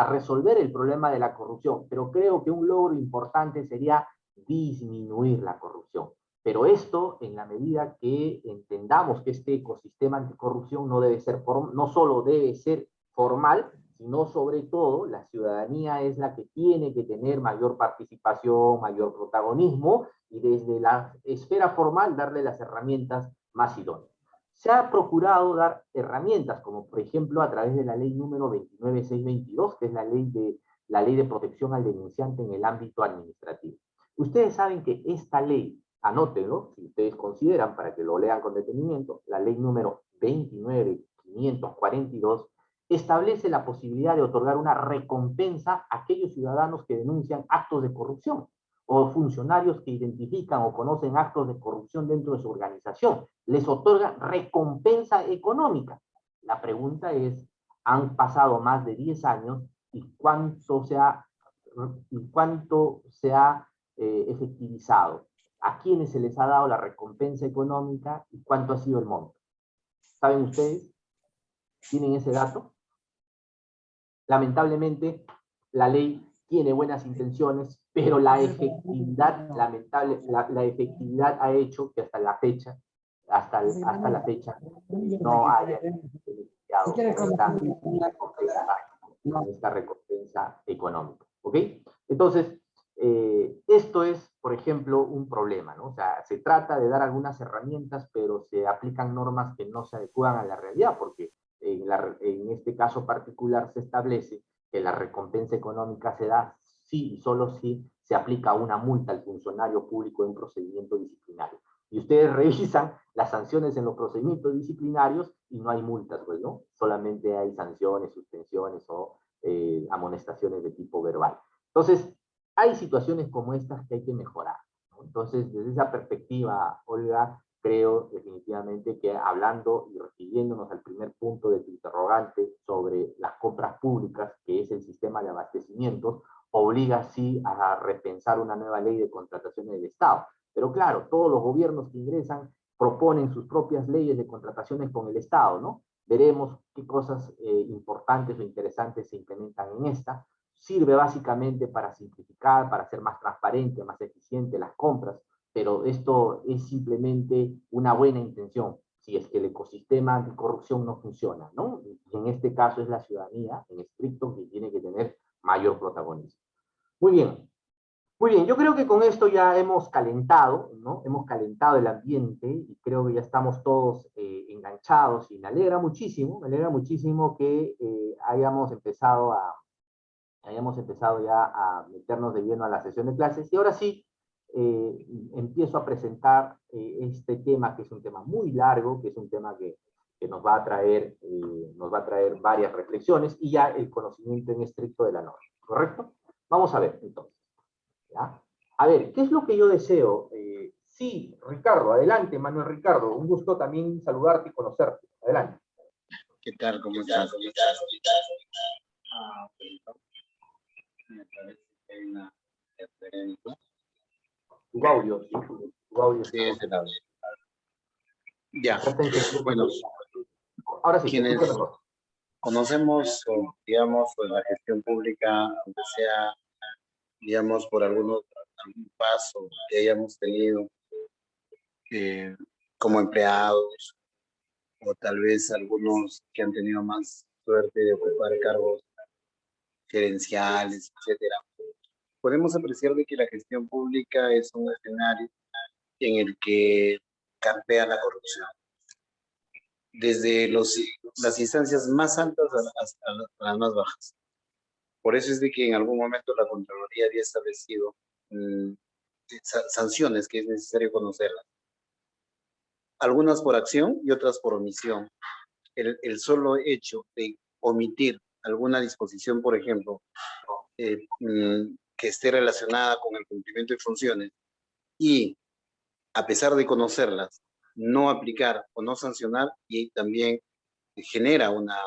resolver el problema de la corrupción, pero creo que un logro importante sería disminuir la corrupción. Pero esto, en la medida que entendamos que este ecosistema anticorrupción no solo debe ser formal, sino sobre todo la ciudadanía es la que tiene que tener mayor participación, mayor protagonismo, y desde la esfera formal darle las herramientas más idóneas. Se ha procurado dar herramientas, como por ejemplo a través de la ley número 29622, que es la ley de protección al denunciante en el ámbito administrativo. Ustedes saben que esta ley, anótenlo, si ustedes consideran, para que lo lean con detenimiento, la ley número 29542 establece la posibilidad de otorgar una recompensa a aquellos ciudadanos que denuncian actos de corrupción o funcionarios que identifican o conocen actos de corrupción dentro de su organización. Les otorga recompensa económica. La pregunta es, han pasado más de 10 años y cuánto se ha efectivizado. ¿A quiénes se les ha dado la recompensa económica y cuánto ha sido el monto? ¿Saben ustedes? ¿Tienen ese dato? Lamentablemente, la ley tiene buenas intenciones, pero la efectividad, la efectividad ha hecho que hasta la fecha no haya beneficiado esta recompensa económica. ¿Ok? Entonces, esto es, por ejemplo, un problema, ¿no? O sea, se trata de dar algunas herramientas, pero se aplican normas que no se adecúan a la realidad, porque en este caso particular se establece que la recompensa económica se da sí y solo si se aplica una multa al funcionario público en procedimiento disciplinario. Y ustedes revisan las sanciones en los procedimientos disciplinarios y no hay multas, pues, ¿no? Solamente hay sanciones, suspensiones o amonestaciones de tipo verbal. Entonces, hay situaciones como estas que hay que mejorar, ¿no? Entonces, desde esa perspectiva, Olga, creo definitivamente que hablando y refiriéndonos al primer punto de tu interrogante sobre las compras públicas, que es el sistema de abastecimientos, obliga sí a repensar una nueva ley de contrataciones del Estado. Pero claro, todos los gobiernos que ingresan proponen sus propias leyes de contrataciones con el Estado, ¿no? Veremos qué cosas importantes o interesantes se implementan en esta. Sirve básicamente para simplificar, para hacer más transparente, más eficiente las compras, pero esto es simplemente una buena intención, si es que el ecosistema anticorrupción no funciona, ¿no? Y en este caso es la ciudadanía, en estricto, que tiene que tener mayor protagonismo. Muy bien. Muy bien, yo creo que con esto ya hemos calentado, ¿no? Hemos calentado el ambiente y creo que ya estamos todos enganchados y me alegra muchísimo que hayamos empezado ya a meternos de lleno a la sesión de clases y ahora sí empiezo a presentar este tema que es un tema muy largo, que es un tema que nos va a traer varias reflexiones y ya el conocimiento en estricto de la norma, ¿correcto? Vamos a ver entonces. ¿Ya? A ver, ¿qué es lo que yo deseo? Sí, Ricardo, adelante, Manuel Ricardo. Un gusto también saludarte y conocerte. Adelante. ¿Qué tal? ¿Cómo estás? Me parece que hay una referencia. Tu audio, sí. Tu audio. Sí, es el audio. Ya. Bueno, ahora sí, quienes conocemos, digamos, pues, la gestión pública, aunque sea, digamos, por algún paso que hayamos tenido como empleados, o tal vez algunos que han tenido más suerte de ocupar cargos gerenciales, etcétera. Podemos apreciar de que la gestión pública es un escenario en el que campea la corrupción. Desde las instancias más altas hasta las más bajas. Por eso es de que en algún momento la Contraloría había establecido sanciones que es necesario conocerlas. Algunas por acción y otras por omisión. El solo hecho de omitir alguna disposición, por ejemplo, que esté relacionada con el cumplimiento de funciones y, a pesar de conocerlas, no aplicar o no sancionar y también genera una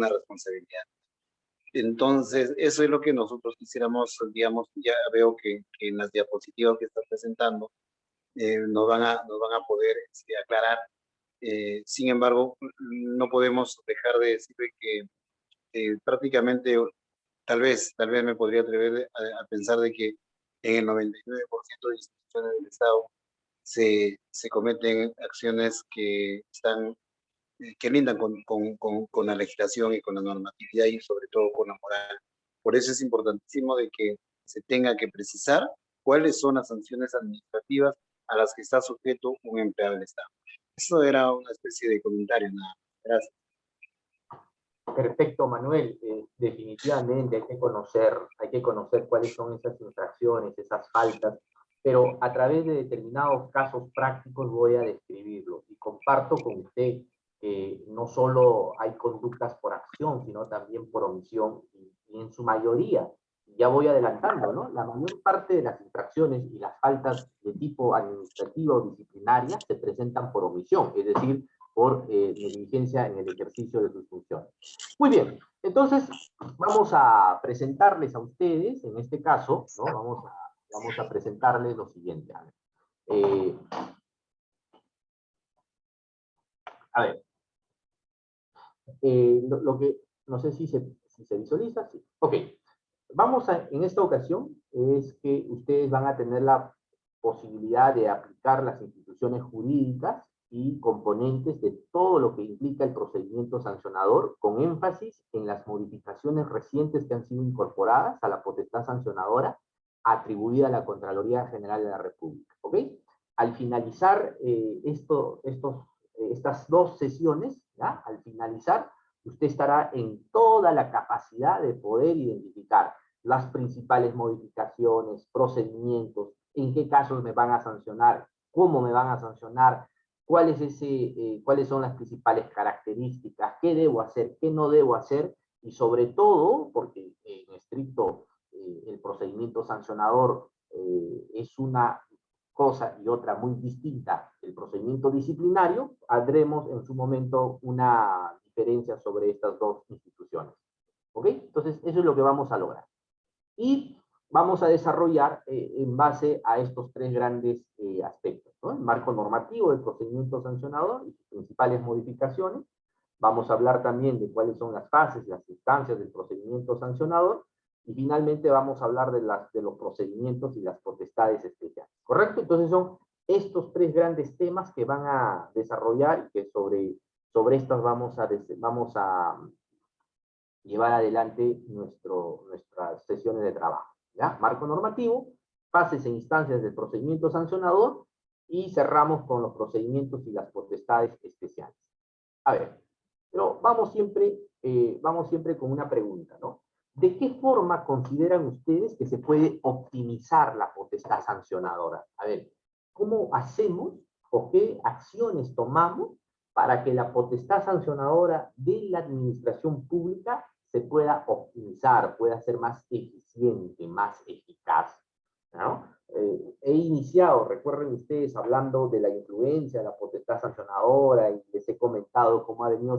responsabilidad. Entonces, eso es lo que nosotros quisiéramos, digamos, ya veo que en las diapositivas que estás presentando nos van a poder aclarar. Sin embargo, no podemos dejar de decir que prácticamente, tal vez me podría atrever a pensar de que en el 99% de instituciones del Estado se cometen acciones que lindan con la legislación y con la normatividad y sobre todo con la moral. Por eso es importantísimo de que se tenga que precisar cuáles son las sanciones administrativas a las que está sujeto un empleado del Estado. Eso era una especie de comentario, nada más. Gracias. Perfecto, Manuel. Definitivamente hay que conocer cuáles son esas infracciones, esas faltas, pero a través de determinados casos prácticos voy a describirlo. Y comparto con usted que no solo hay conductas por acción, sino también por omisión, y en su mayoría, ya voy adelantando, ¿no? La mayor parte de las infracciones y las faltas de tipo administrativo o disciplinaria se presentan por omisión, es decir, por negligencia en el ejercicio de sus funciones. Muy bien, entonces vamos a presentarles a ustedes, en este caso, ¿no? Vamos a presentarles lo siguiente. A ver, lo que, no sé si se visualiza, sí. Ok, en esta ocasión, es que ustedes van a tener la posibilidad de aplicar las instituciones jurídicas y componentes de todo lo que implica el procedimiento sancionador, con énfasis en las modificaciones recientes que han sido incorporadas a la potestad sancionadora atribuida a la Contraloría General de la República. ¿Ok? Al finalizar estas dos sesiones, ¿ya? Al finalizar, usted estará en toda la capacidad de poder identificar las principales modificaciones, procedimientos, en qué casos me van a sancionar, cómo me van a sancionar, cuáles son las principales características, qué debo hacer, qué no debo hacer, y sobre todo, porque en estricto el procedimiento sancionador es una cosa y otra muy distinta, el procedimiento disciplinario, haremos en su momento una diferencia sobre estas dos instituciones. ¿Ok? Entonces, eso es lo que vamos a lograr. Y vamos a desarrollar en base a estos tres grandes aspectos, ¿no? El marco normativo del procedimiento sancionador y sus principales modificaciones. Vamos a hablar también de cuáles son las fases, las instancias del procedimiento sancionador. Y finalmente vamos a hablar de los procedimientos y las potestades especiales. ¿Correcto? Entonces son estos tres grandes temas que van a desarrollar y que sobre estas vamos a llevar adelante nuestras sesiones de trabajo. ¿Ya? Marco normativo, fases e instancias del procedimiento sancionador, y cerramos con los procedimientos y las potestades especiales. A ver, pero vamos siempre con una pregunta, ¿no? ¿De qué forma consideran ustedes que se puede optimizar la potestad sancionadora? A ver, ¿cómo hacemos o qué acciones tomamos para que la potestad sancionadora de la administración pública se pueda optimizar, pueda ser más eficiente, más eficaz, ¿no? He iniciado, recuerden ustedes, hablando de la influencia de la potestad sancionadora, y les he comentado cómo ha venido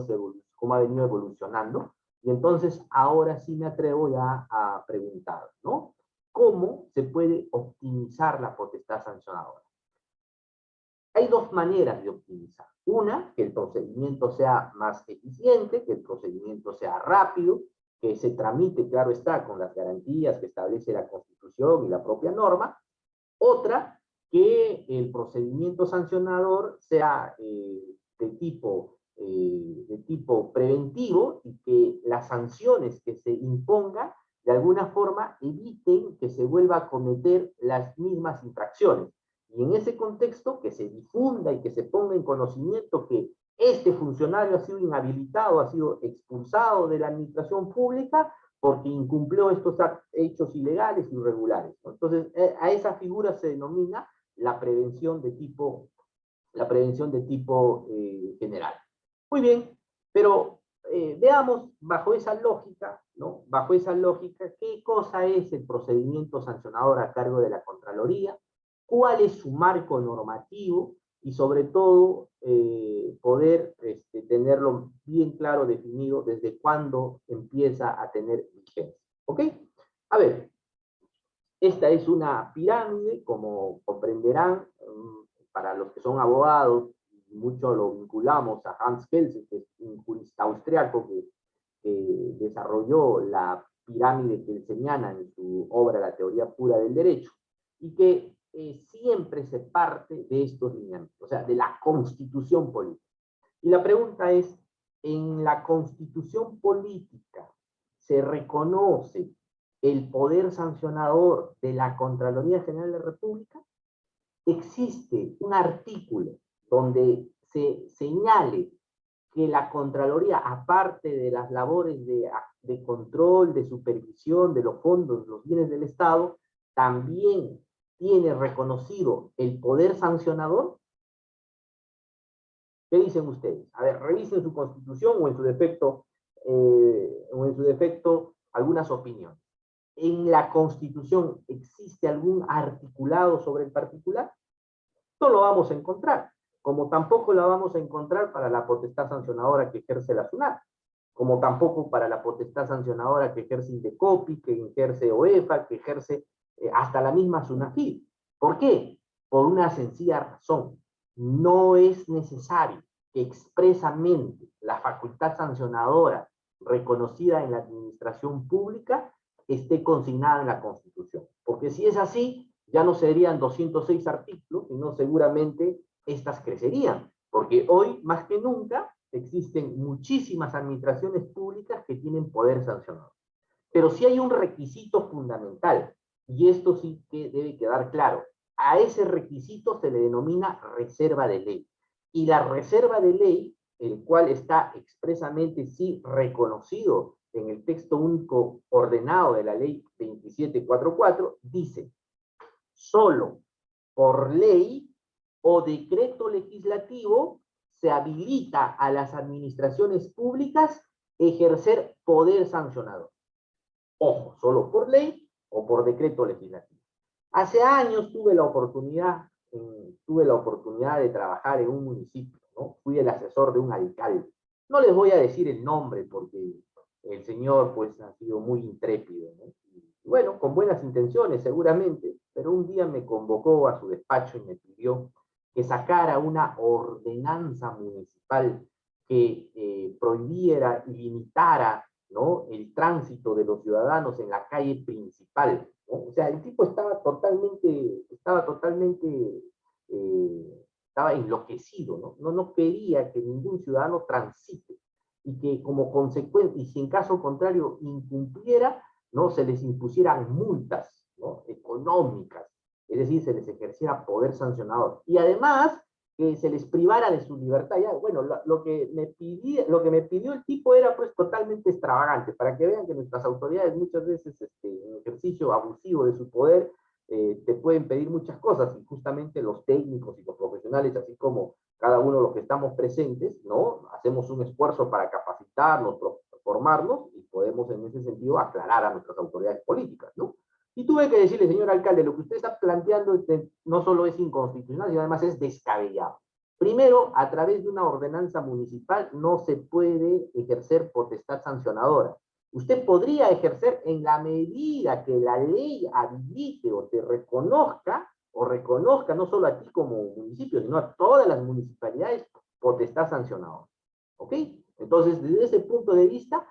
evolucionando, y entonces ahora sí me atrevo ya a preguntar, ¿no? ¿Cómo se puede optimizar la potestad sancionadora? Hay dos maneras de optimizar. Una, que el procedimiento sea más eficiente, que el procedimiento sea rápido, que se tramite, claro está, con las garantías que establece la Constitución y la propia norma. Otra, que el procedimiento sancionador sea de tipo preventivo, y que las sanciones que se impongan de alguna forma eviten que se vuelva a cometer las mismas infracciones. Y en ese contexto, que se difunda y que se ponga en conocimiento que este funcionario ha sido inhabilitado, ha sido expulsado de la administración pública porque incumplió estos hechos ilegales y irregulares, ¿no? Entonces, a esa figura se denomina la prevención de tipo general. Muy bien, pero veamos bajo esa lógica, ¿no? Bajo esa lógica, ¿qué cosa es el procedimiento sancionador a cargo de la Contraloría? ¿Cuál es su marco normativo? y sobre todo poder tenerlo bien claro definido desde cuándo empieza a tener vigencia. ¿Ok? A ver, esta es una pirámide, como comprenderán, para los que son abogados, mucho lo vinculamos a Hans Kelsen, que es un jurista austriaco que desarrolló la pirámide kelseniana en su obra La teoría pura del derecho, y que siempre se parte de estos lineamientos, o sea, de la constitución política. Y la pregunta es, ¿en la constitución política se reconoce el poder sancionador de la Contraloría General de la República? ¿Existe un artículo donde se señale que la Contraloría, aparte de las labores de control, de supervisión de los fondos, los bienes del Estado, también tiene reconocido el poder sancionador? ¿Qué dicen ustedes? A ver, revisen su constitución o en su defecto algunas opiniones. ¿En la constitución existe algún articulado sobre el particular? No lo vamos a encontrar, como tampoco la vamos a encontrar para la potestad sancionadora que ejerce la SUNAT, como tampoco para la potestad sancionadora que ejerce Indecopi, que ejerce OEFA, que ejerce hasta la misma SUNAFIL. ¿Por qué? Por una sencilla razón. No es necesario que expresamente la facultad sancionadora reconocida en la administración pública esté consignada en la Constitución. Porque si es así, ya no serían 206 artículos, sino seguramente estas crecerían. Porque hoy, más que nunca, existen muchísimas administraciones públicas que tienen poder sancionador. Pero sí hay un requisito fundamental, y esto sí que debe quedar claro. A ese requisito se le denomina reserva de ley. Y la reserva de ley, el cual está expresamente sí reconocido en el texto único ordenado de la ley 2744, dice: solo por ley o decreto legislativo se habilita a las administraciones públicas ejercer poder sancionador. Ojo, solo por ley o por decreto legislativo. Hace años tuve la oportunidad de trabajar en un municipio, ¿no? Fui el asesor de un alcalde. No les voy a decir el nombre porque el señor pues ha sido muy intrépido, ¿no? Y bueno, con buenas intenciones seguramente, pero un día me convocó a su despacho y me pidió que sacara una ordenanza municipal que prohibiera y limitara, ¿no?, el tránsito de los ciudadanos en la calle principal, ¿no? O sea, el tipo estaba enloquecido, ¿no? No quería que ningún ciudadano transite y que como consecuencia, y si en caso contrario incumpliera, ¿no?, se les impusieran multas, ¿no?, económicas, es decir, se les ejerciera poder sancionador. Y además, que se les privara de su libertad. Ya, bueno, lo que me pidió el tipo era pues totalmente extravagante, para que vean que nuestras autoridades muchas veces en ejercicio abusivo de su poder te pueden pedir muchas cosas, y justamente los técnicos y los profesionales, así como cada uno de los que estamos presentes, ¿no?, hacemos un esfuerzo para capacitarnos, formarnos, y podemos en ese sentido aclarar a nuestras autoridades políticas, ¿no? Y tuve que decirle, señor alcalde, lo que usted está planteando no solo es inconstitucional, sino además es descabellado. Primero, a través de una ordenanza municipal no se puede ejercer potestad sancionadora. Usted podría ejercer en la medida que la ley habilite o te reconozca, o reconozca no solo a ti como municipio, sino a todas las municipalidades, potestad sancionadora. ¿Ok? Entonces, desde ese punto de vista,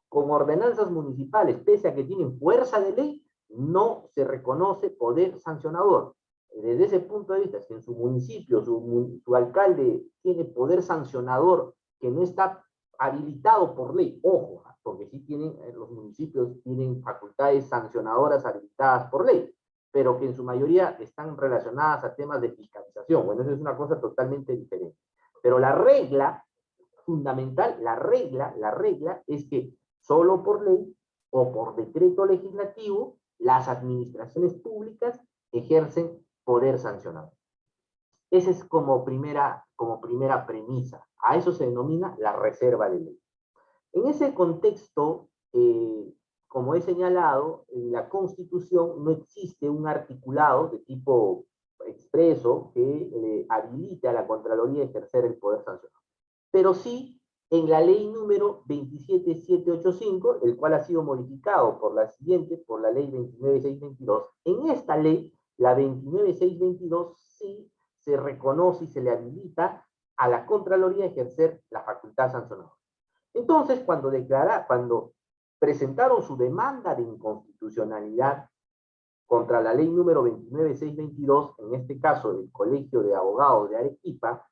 con ordenanzas municipales, pese a que tienen fuerza de ley, no se reconoce poder sancionador. Desde ese punto de vista, si en su municipio su alcalde tiene poder sancionador que no está habilitado por ley, ojo, porque sí tienen, los municipios tienen facultades sancionadoras habilitadas por ley, pero que en su mayoría están relacionadas a temas de fiscalización. Bueno, eso es una cosa totalmente diferente. Pero la regla fundamental, la regla es que solo por ley o por decreto legislativo las administraciones públicas ejercen poder sancionador. Esa es como primera premisa. A eso se denomina la reserva de ley. En ese contexto, como he señalado, en la Constitución no existe un articulado de tipo expreso que habilite a la Contraloría a ejercer el poder sancionador. Pero sí en la ley número 27785, el cual ha sido modificado por la siguiente, por la ley 29622. En esta ley, la 29622, sí se reconoce y se le habilita a la Contraloría a ejercer la facultad sancionadora. Entonces, cuando presentaron su demanda de inconstitucionalidad contra la ley número 29622, en este caso del Colegio de Abogados de Arequipa,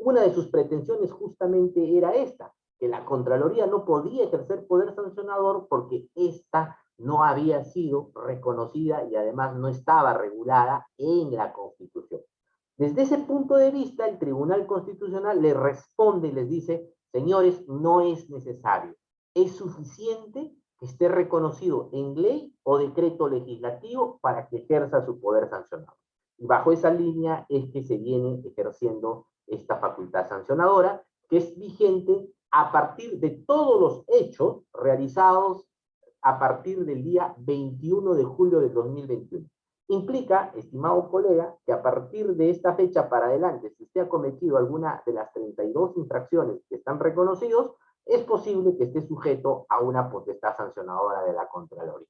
una de sus pretensiones justamente era esta, que la Contraloría no podía ejercer poder sancionador porque ésta no había sido reconocida y además no estaba regulada en la Constitución. Desde ese punto de vista, el Tribunal Constitucional le responde y les dice, señores, no es necesario, es suficiente que esté reconocido en ley o decreto legislativo para que ejerza su poder sancionador. Y bajo esa línea es que se viene ejerciendo esta facultad sancionadora, que es vigente a partir de todos los hechos realizados a partir del día 21 de julio de 2021. Implica, estimado colega, que a partir de esta fecha para adelante, si usted ha cometido alguna de las 32 infracciones que están reconocidos, es posible que esté sujeto a una potestad sancionadora de la Contraloría.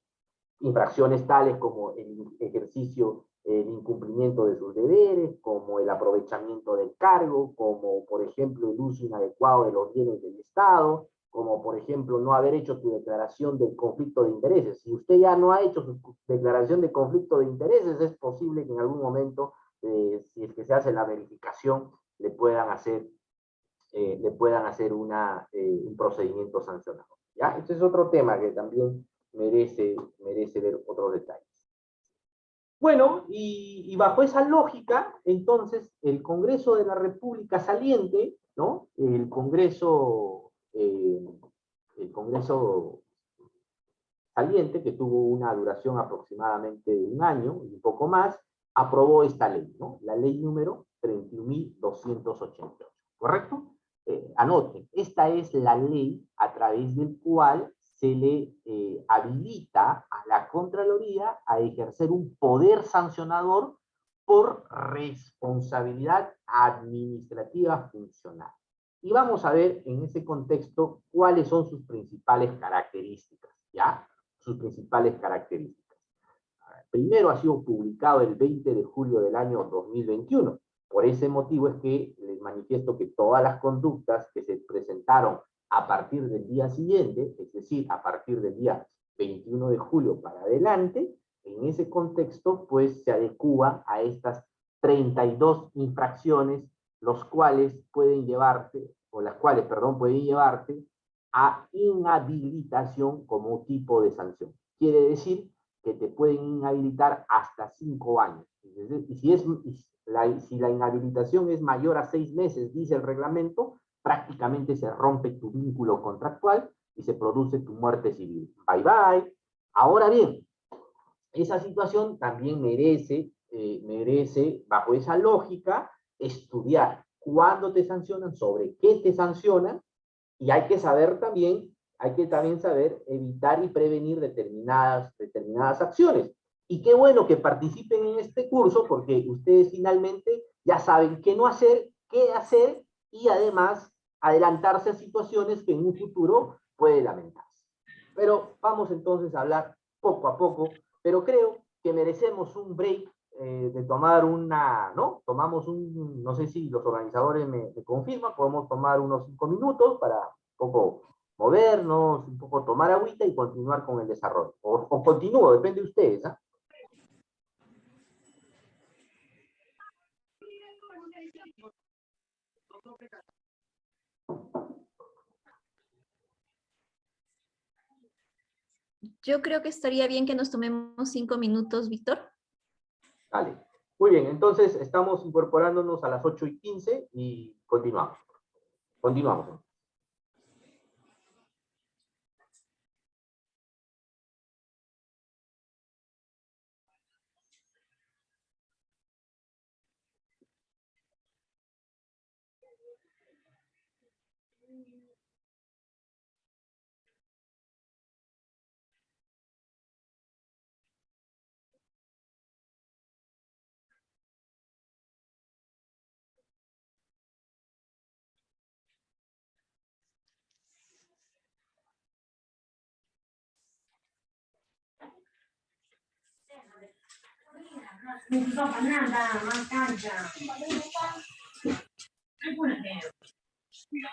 Infracciones tales como el ejercicio, el incumplimiento de sus deberes, como el aprovechamiento del cargo, como por ejemplo el uso inadecuado de los bienes del Estado, como por ejemplo no haber hecho tu declaración del conflicto de intereses. Si usted ya no ha hecho su declaración de conflicto de intereses, es posible que en algún momento, si es que se hace la verificación, le puedan hacer un procedimiento sancionador. ¿Ya? Este es otro tema que también merece ver otros detalles. Bueno, y bajo esa lógica, entonces, el Congreso de la República saliente, ¿no? El Congreso saliente, que tuvo una duración aproximadamente de un año y un poco más, aprobó esta ley, ¿no? La ley número 31.288, ¿correcto? Anoten, esta es la ley a través del cual se le habilita a la Contraloría a ejercer un poder sancionador por responsabilidad administrativa funcional. Y vamos a ver en ese contexto cuáles son sus principales características, ¿ya? Sus principales características. Primero, ha sido publicado el 20 de julio del año 2021. Por ese motivo es que les manifiesto que todas las conductas que se presentaron a partir del día siguiente, es decir, a partir del día 21 de julio para adelante, en ese contexto, pues se adecúa a estas 32 infracciones, los cuales pueden llevarte, o las cuales, perdón, pueden llevarte a inhabilitación como tipo de sanción. Quiere decir que te pueden inhabilitar hasta 5 años. Y si la inhabilitación es mayor a 6 meses, dice el reglamento, prácticamente se rompe tu vínculo contractual y se produce tu muerte civil. Bye bye. Ahora bien, esa situación también merece, bajo esa lógica, estudiar cuándo te sancionan, sobre qué te sancionan, y hay que también saber evitar y prevenir determinadas acciones. Y qué bueno que participen en este curso, porque ustedes finalmente ya saben qué no hacer, qué hacer, y además adelantarse a situaciones que en un futuro puede lamentarse. Pero vamos entonces a hablar poco a poco, pero creo que merecemos un break, de tomar ¿no? No sé si los organizadores me confirman, podemos tomar unos 5 minutos para un poco movernos, un poco tomar agüita y continuar con el desarrollo. O continúo, depende de ustedes, ¿ah? Yo creo que estaría bien que nos tomemos 5 minutos, Víctor. Dale. Muy bien, entonces estamos incorporándonos a las 8:15 y continuamos. Continuamos.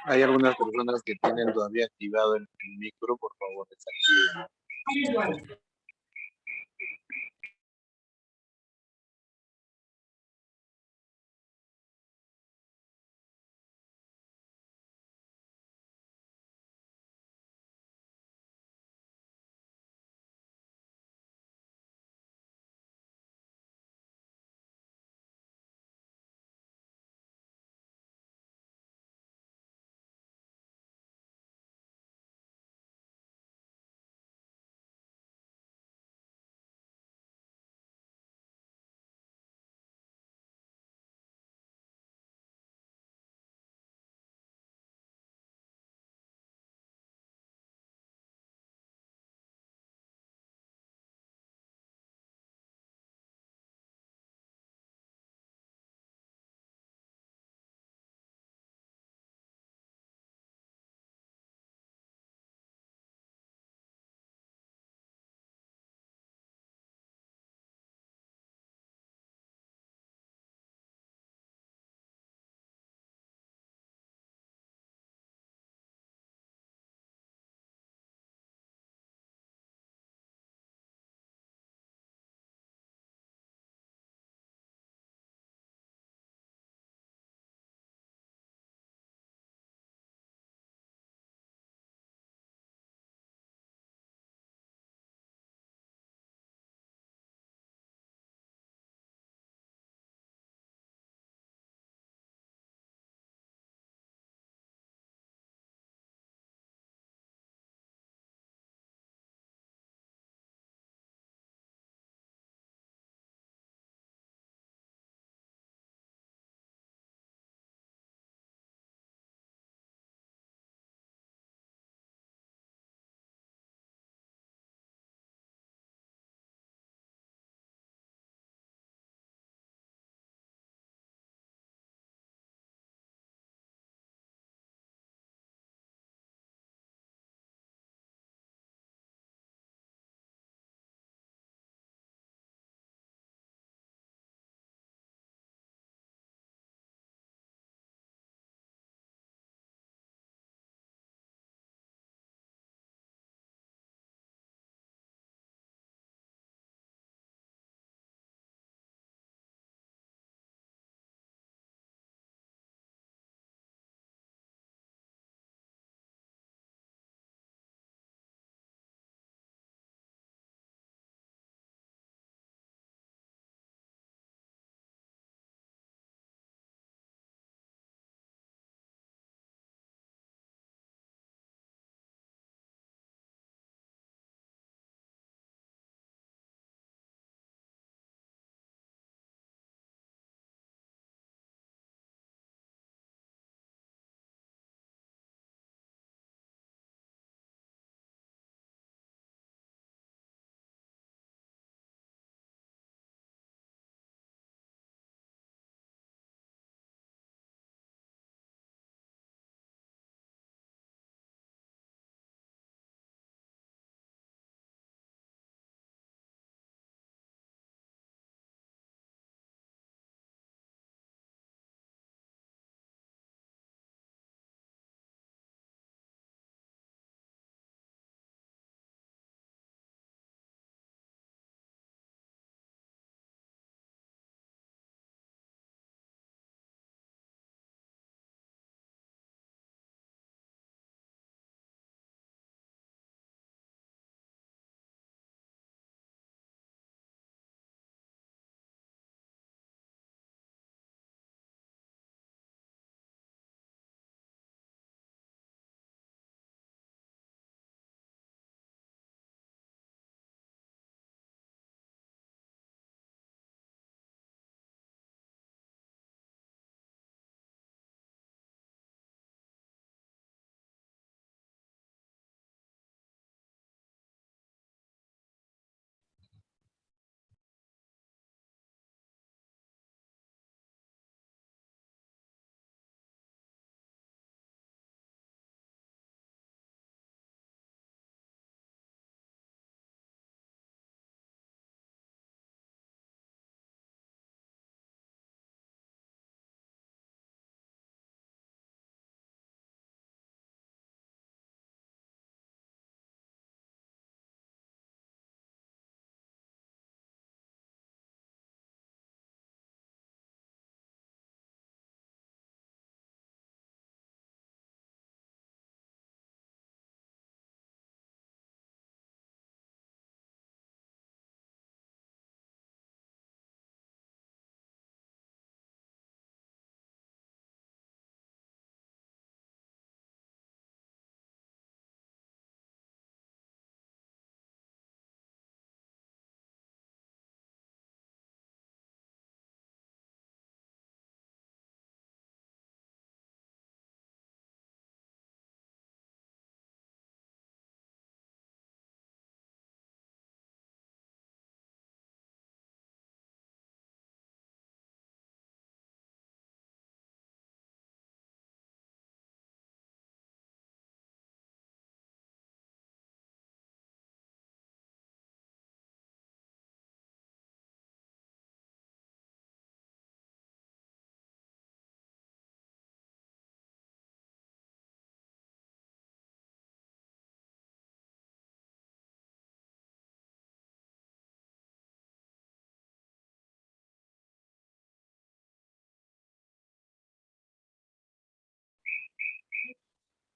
Hay algunas personas que tienen todavía activado el micro, por favor, desactiven.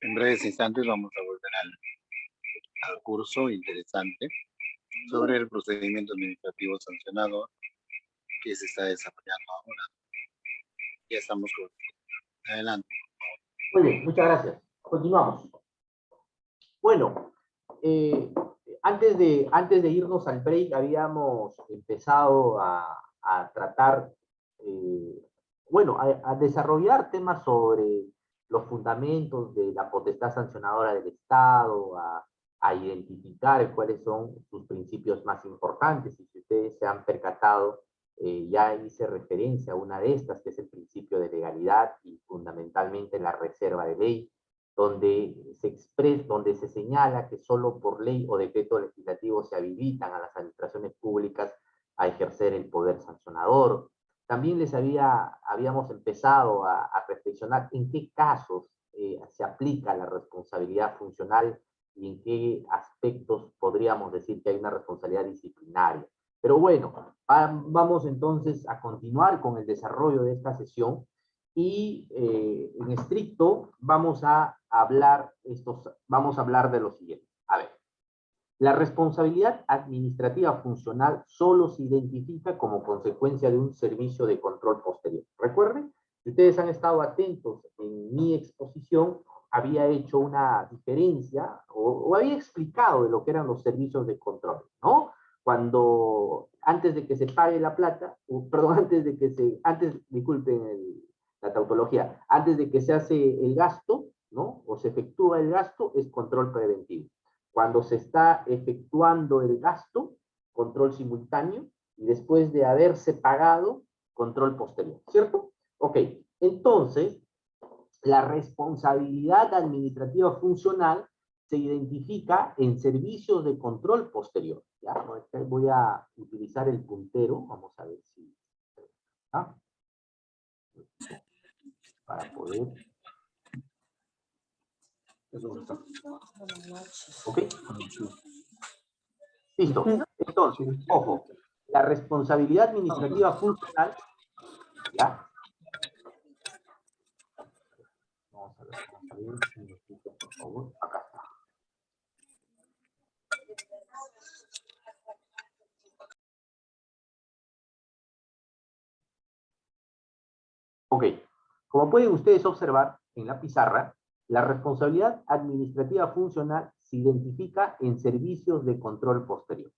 En breves instantes vamos a volver al curso interesante sobre el procedimiento administrativo sancionador que se está desarrollando ahora. Ya estamos con... Adelante. Muy bien, muchas gracias. Continuamos. Bueno, antes de irnos al break, habíamos empezado a tratar, a desarrollar temas sobre los fundamentos de la potestad sancionadora del Estado, a identificar cuáles son sus principios más importantes. Y si ustedes se han percatado, ya hice referencia a una de estas, que es el principio de legalidad y fundamentalmente la reserva de ley, donde donde se señala que solo por ley o decreto legislativo se habilitan a las administraciones públicas a ejercer el poder sancionador. También habíamos empezado a reflexionar en qué casos se aplica la responsabilidad funcional y en qué aspectos podríamos decir que hay una responsabilidad disciplinaria. Pero bueno, vamos entonces a continuar con el desarrollo de esta sesión y en estricto vamos a hablar de lo siguiente. A ver, la responsabilidad administrativa funcional solo se identifica como consecuencia de un servicio de control posterior. Recuerden, si ustedes han estado atentos en mi exposición, había hecho una diferencia o había explicado de lo que eran los servicios de control, ¿no? Cuando antes de que se pague la plata, disculpen la tautología, antes de que se hace el gasto, ¿no? O se efectúa el gasto, es control preventivo. Cuando se está efectuando el gasto, control simultáneo, y después de haberse pagado, control posterior, ¿cierto? Ok, entonces, la responsabilidad administrativa funcional se identifica en servicios de control posterior. ¿Ya? Voy a utilizar el puntero, vamos a ver si... ¿ah? Para poder... ¿Ok? Listo. Entonces, ojo, la responsabilidad administrativa funcional, ¿ya? Vamos a ver, un minutito, por favor. Acá está. Ok, como pueden ustedes observar en la pizarra, la responsabilidad administrativa funcional se identifica en servicios de control posterior.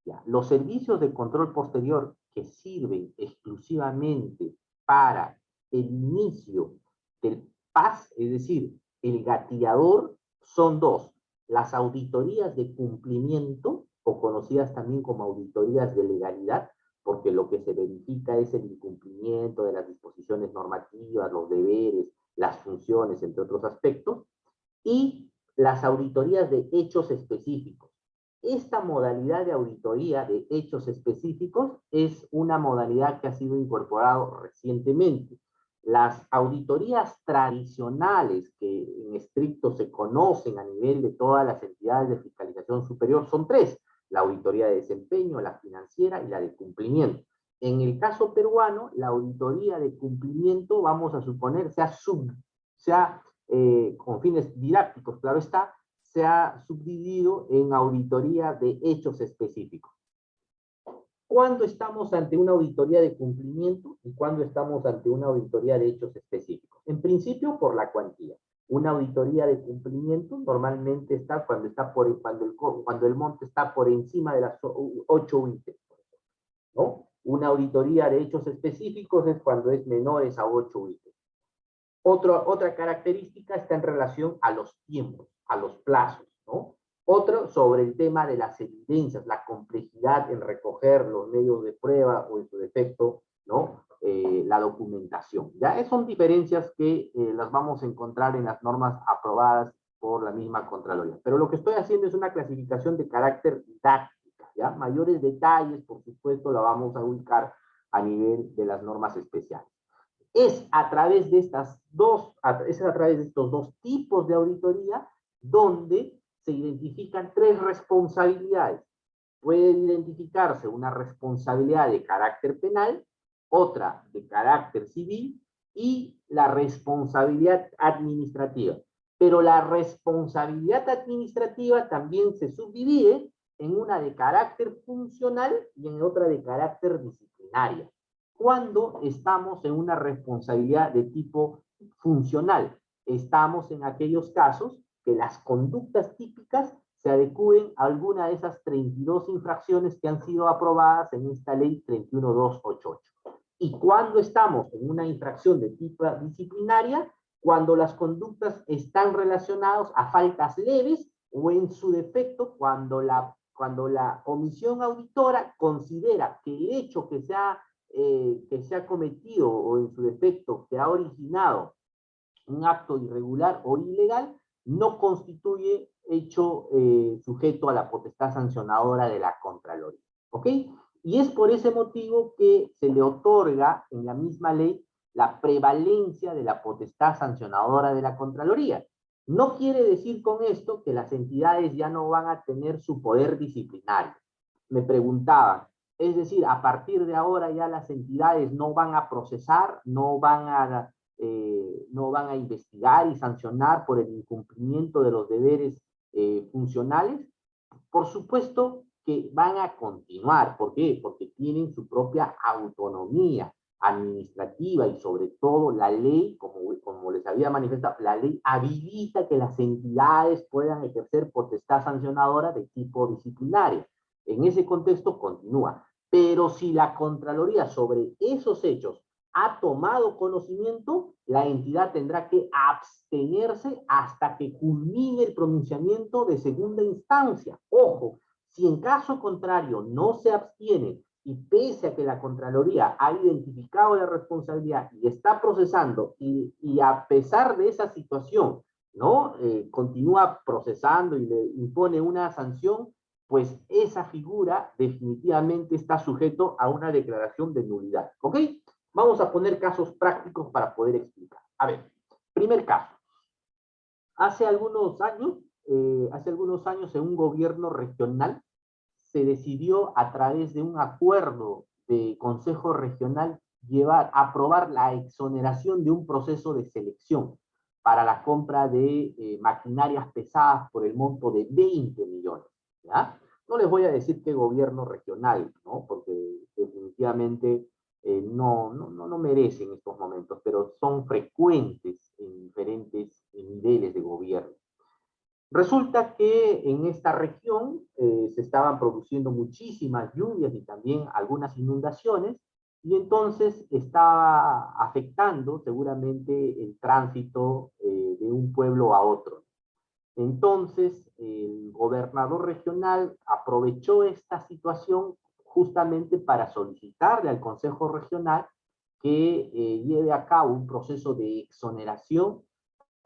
Ya, los servicios de control posterior que sirven exclusivamente para el inicio del PAS, es decir, el gatillador, son dos: las auditorías de cumplimiento, o conocidas también como auditorías de legalidad, porque lo que se verifica es el incumplimiento de las disposiciones normativas, los deberes, las funciones, entre otros aspectos, y las auditorías de hechos específicos. Esta modalidad de auditoría de hechos específicos es una modalidad que ha sido incorporado recientemente. Las auditorías tradicionales que en estricto se conocen a nivel de todas las entidades de fiscalización superior son tres: la auditoría de desempeño, la financiera y la de cumplimiento. En el caso peruano, la auditoría de cumplimiento, vamos a suponer, con fines didácticos, claro está, se ha subdividido en auditoría de hechos específicos. ¿Cuándo estamos ante una auditoría de cumplimiento y cuándo estamos ante una auditoría de hechos específicos? En principio, por la cuantía. Una auditoría de cumplimiento normalmente está cuando el monto está por encima de las 8 UIT, ¿no? Una auditoría de hechos específicos es cuando es menores a 8 UIT. Otra característica está en relación a los tiempos, a los plazos, ¿no? Otro sobre el tema de las evidencias, la complejidad en recoger los medios de prueba o en su defecto, ¿no? La documentación. Ya son diferencias que las vamos a encontrar en las normas aprobadas por la misma Contraloría. Pero lo que estoy haciendo es una clasificación de carácter didáctica, ¿ya? Mayores detalles, por supuesto, la vamos a ubicar a nivel de las normas especiales. Es a través de estos dos tipos de auditoría donde se identifican tres responsabilidades. Puede identificarse una responsabilidad de carácter penal, otra de carácter civil y la responsabilidad administrativa. Pero la responsabilidad administrativa también se subdivide en una de carácter funcional y en otra de carácter disciplinaria. Cuando estamos en una responsabilidad de tipo funcional, estamos en aquellos casos que las conductas típicas se adecúen a alguna de esas 32 infracciones que han sido aprobadas en esta ley 31288. Y cuando estamos en una infracción de tipo disciplinaria, cuando las conductas están relacionadas a faltas leves o en su defecto, cuando la comisión auditora considera que el hecho que se ha cometido o en su defecto que ha originado un acto irregular o ilegal, no constituye hecho sujeto a la potestad sancionadora de la Contraloría. ¿Ok? Y es por ese motivo que se le otorga en la misma ley la prevalencia de la potestad sancionadora de la Contraloría. No quiere decir con esto que las entidades ya no van a tener su poder disciplinario. Me preguntaban, es decir, a partir de ahora ya las entidades no van a procesar, no van a investigar y sancionar por el incumplimiento de los deberes funcionales. Por supuesto que van a continuar. ¿Por qué? Porque tienen su propia autonomía administrativa y sobre todo la ley, como les había manifestado, la ley habilita que las entidades puedan ejercer potestad sancionadora de tipo disciplinario. En ese contexto continúa. Pero si la Contraloría sobre esos hechos ha tomado conocimiento, la entidad tendrá que abstenerse hasta que culmine el pronunciamiento de segunda instancia. Ojo, si en caso contrario no se abstiene y pese a que la Contraloría ha identificado la responsabilidad y está procesando y a pesar de esa situación, ¿no? Continúa procesando y le impone una sanción, pues esa figura definitivamente está sujeto a una declaración de nulidad. ¿Ok? Vamos a poner casos prácticos para poder explicar. A ver, primer caso. Hace algunos años en un gobierno regional se decidió a través de un acuerdo de Consejo Regional aprobar la exoneración de un proceso de selección para la compra de maquinarias pesadas por el monto de 20 millones. ¿Ya? No les voy a decir qué gobierno regional, ¿no? Porque definitivamente no merecen estos momentos, pero son frecuentes en diferentes niveles de gobierno. Resulta que en esta región se estaban produciendo muchísimas lluvias y también algunas inundaciones, y entonces estaba afectando seguramente el tránsito de un pueblo a otro. Entonces, el gobernador regional aprovechó esta situación justamente para solicitarle al Consejo Regional que lleve a cabo un proceso de exoneración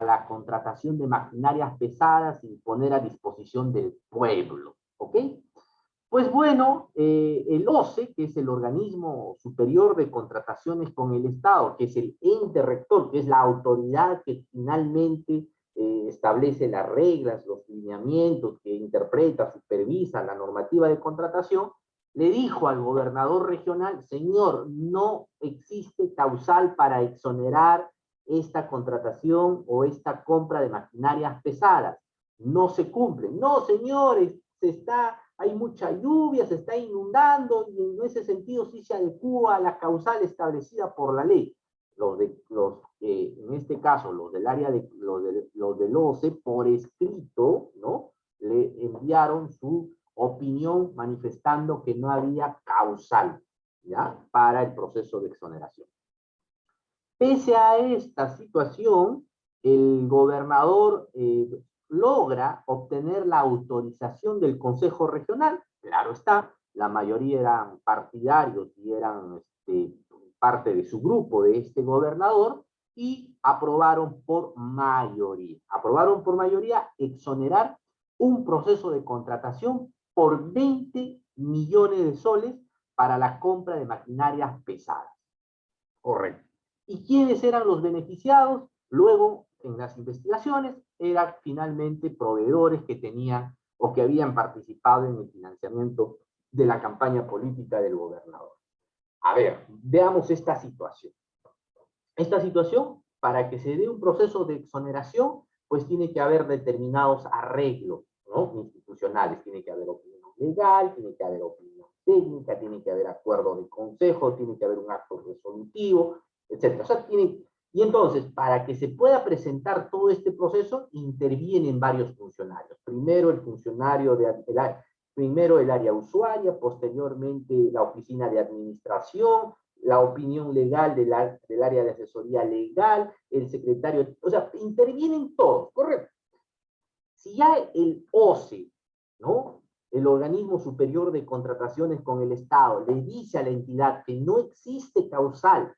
a la contratación de maquinarias pesadas y poner a disposición del pueblo. ¿Ok? Pues bueno, el OCE, que es el organismo superior de contrataciones con el Estado, que es el ente rector, que es la autoridad que finalmente establece las reglas, los lineamientos, que interpreta, supervisa la normativa de contratación, le dijo al gobernador regional: señor, no existe causal para exonerar esta contratación o esta compra de maquinarias pesadas. No se cumple. No, señores, hay mucha lluvia, se está inundando, y en ese sentido sí se adecúa a la causal establecida por la ley. En este caso, los del OCE, por escrito, ¿no? Le enviaron su opinión manifestando que no había causal, ¿ya?, para el proceso de exoneración. Pese a esta situación, el gobernador logra obtener la autorización del Consejo Regional. Claro está, la mayoría eran partidarios y eran parte de su grupo de este gobernador, y aprobaron por mayoría. Aprobaron por mayoría exonerar un proceso de contratación por 20 millones de soles para la compra de maquinarias pesadas. Correcto. ¿Y quiénes eran los beneficiados? Luego, en las investigaciones, eran finalmente proveedores que tenían o que habían participado en el financiamiento de la campaña política del gobernador. A ver, veamos esta situación. Esta situación, para que se dé un proceso de exoneración, pues tiene que haber determinados arreglos, ¿no?, institucionales. Tiene que haber opinión legal, tiene que haber opinión técnica, tiene que haber acuerdo de consejo, tiene que haber un acto resolutivo, etc. O sea, y entonces, para que se pueda presentar todo este proceso, intervienen varios funcionarios. Primero el funcionario primero el área usuaria, posteriormente la oficina de administración, la opinión legal del área de asesoría legal, el secretario, o sea, intervienen todos, correcto. Si ya el OCE, ¿no?, el organismo superior de contrataciones con el Estado, le dice a la entidad que no existe causal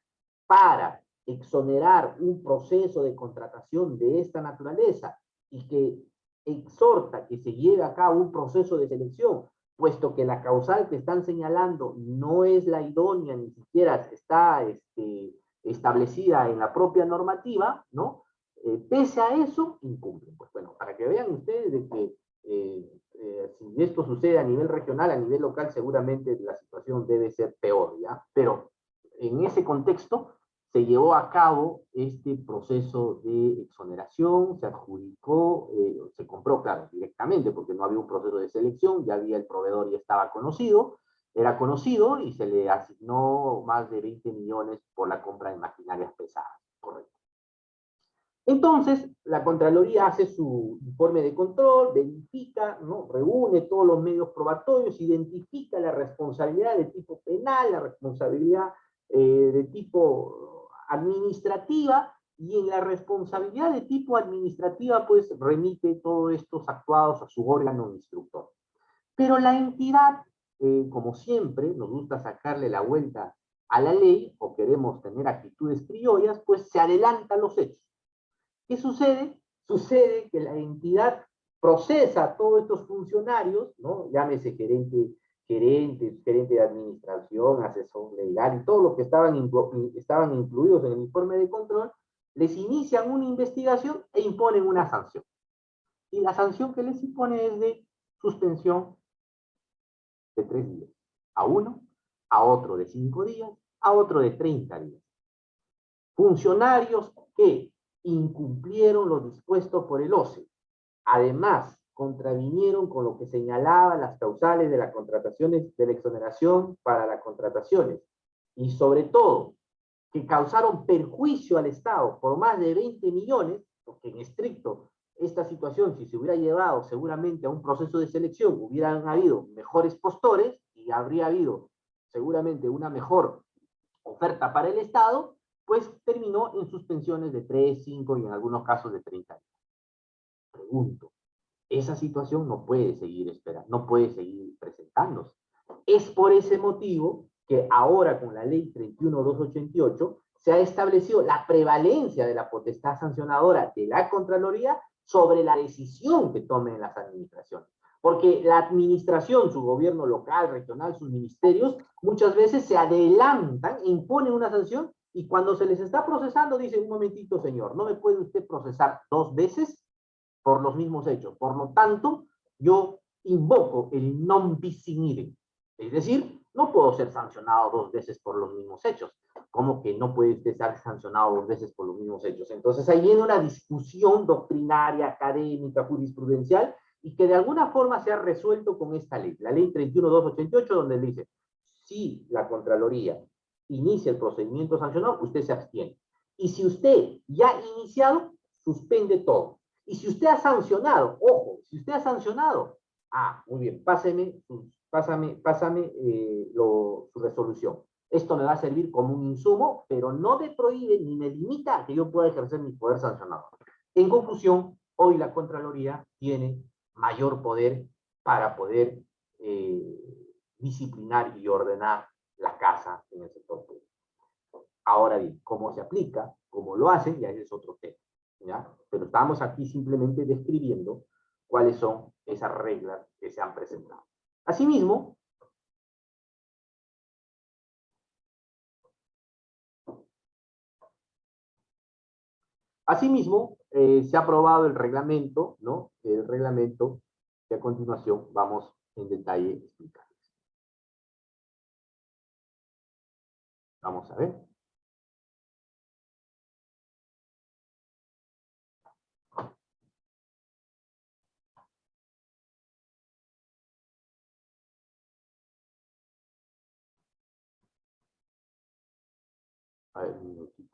para exonerar un proceso de contratación de esta naturaleza y que exhorta que se lleve a cabo un proceso de selección, puesto que la causal que están señalando no es la idónea, ni siquiera está establecida en la propia normativa, ¿no? Pese a eso, incumplen. Pues bueno, para que vean ustedes de que si esto sucede a nivel regional, a nivel local, seguramente la situación debe ser peor, ¿ya? Pero en ese contexto se llevó a cabo este proceso de exoneración, se adjudicó, se compró, claro, directamente, porque no había un proceso de selección, ya había el proveedor y estaba conocido, era conocido y se le asignó más de 20 millones por la compra de maquinarias pesadas, correcto. Entonces, la Contraloría hace su informe de control, verifica, ¿no?, reúne todos los medios probatorios, identifica la responsabilidad de tipo penal, la responsabilidad de tipo administrativa, y en la responsabilidad de tipo administrativa, pues, remite todos estos actuados a su órgano instructor. Pero la entidad, como siempre, nos gusta sacarle la vuelta a la ley, o queremos tener actitudes criollas, pues se adelanta a los hechos. ¿Qué sucede? Sucede que la entidad procesa a todos estos funcionarios, ¿no?, llámese gerente de administración, asesor legal y todo lo que estaban incluidos en el informe de control, les inician una investigación e imponen una sanción. Y la sanción que les impone es de suspensión de 3 días. A uno, a otro de 5 días, a otro de 30 días. Funcionarios que incumplieron lo dispuesto por el OCE. Además, contravinieron con lo que señalaba las causales de las contrataciones, de la exoneración para las contrataciones. Y sobre todo, que causaron perjuicio al Estado por más de 20 millones, porque en estricto esta situación, si se hubiera llevado seguramente a un proceso de selección, hubieran habido mejores postores y habría habido seguramente una mejor oferta para el Estado, pues terminó en suspensiones de 3, 5 y en algunos casos de 30 años. Pregunto, esa situación no puede seguir esperando, no puede seguir presentándose. Es por ese motivo que ahora con la ley 31.288 se ha establecido la prevalencia de la potestad sancionadora de la Contraloría sobre la decisión que tomen las administraciones. Porque la administración, su gobierno local, regional, sus ministerios, muchas veces se adelantan, imponen una sanción, y cuando se les está procesando, dicen: un momentito, señor, no me puede usted procesar 2 veces por los mismos hechos. Por lo tanto, yo invoco el non bis in idem. Es decir, no puedo ser sancionado 2 veces por los mismos hechos. ¿Cómo que no puede usted ser sancionado 2 veces por los mismos hechos? Entonces ahí viene una discusión doctrinaria, académica, jurisprudencial, y que de alguna forma se ha resuelto con esta ley, la ley 31.288, donde dice: si la Contraloría inicia el procedimiento sancionado, usted se abstiene. Y si usted ya ha iniciado, suspende todo. Y si usted ha sancionado, ojo, si usted ha sancionado, muy bien, pásame su resolución. Esto me va a servir como un insumo, pero no me prohíbe ni me limita a que yo pueda ejercer mi poder sancionador. En conclusión, hoy la Contraloría tiene mayor poder para poder disciplinar y ordenar la casa en el sector público. Ahora bien, ¿cómo se aplica? ¿Cómo lo hacen? Ya ese es otro tema, ¿ya? Pero estamos aquí simplemente describiendo cuáles son esas reglas que se han presentado. Asimismo, se ha aprobado el reglamento, ¿no? El reglamento que a continuación vamos en detalle a explicar. Vamos a ver.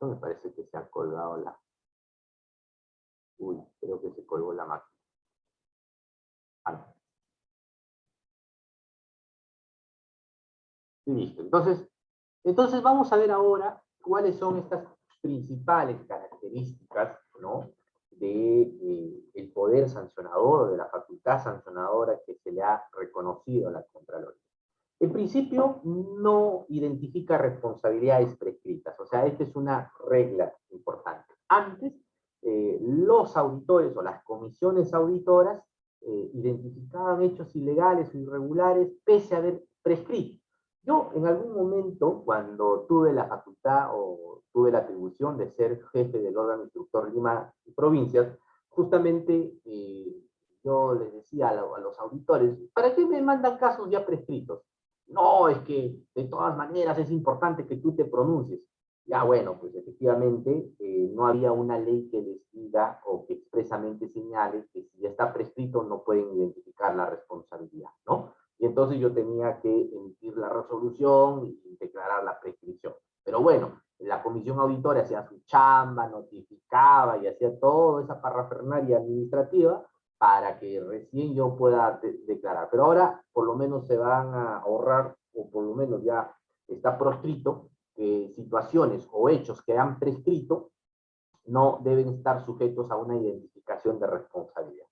Me parece que se ha colgado la... Uy, creo que se colgó la máquina. Ah, no. Listo. Entonces vamos a ver ahora cuáles son estas principales características, ¿no?, de el poder sancionador, de la facultad sancionadora que se le ha reconocido a la Contraloría. En principio, no identifica responsabilidades prescritas, o sea, esta es una regla importante. Antes, los auditores o las comisiones auditoras identificaban hechos ilegales o irregulares pese a haber prescrito. Yo, en algún momento, cuando tuve la facultad o tuve la atribución de ser jefe del órgano instructor Lima y Provincias, justamente yo les decía a los auditores, ¿para qué me mandan casos ya prescritos? No, es que de todas maneras es importante que tú te pronuncies. Ya bueno, pues efectivamente no había una ley que les diga o que expresamente señale que si ya está prescrito no pueden identificar la responsabilidad, ¿no? Y entonces yo tenía que emitir la resolución y declarar la prescripción. Pero bueno, la comisión auditoria hacía su chamba, notificaba y hacía toda esa parrafernalia administrativa para que recién yo pueda declarar. Pero ahora por lo menos se van a ahorrar, o por lo menos ya está proscrito, que situaciones o hechos que han prescrito no deben estar sujetos a una identificación de responsabilidad.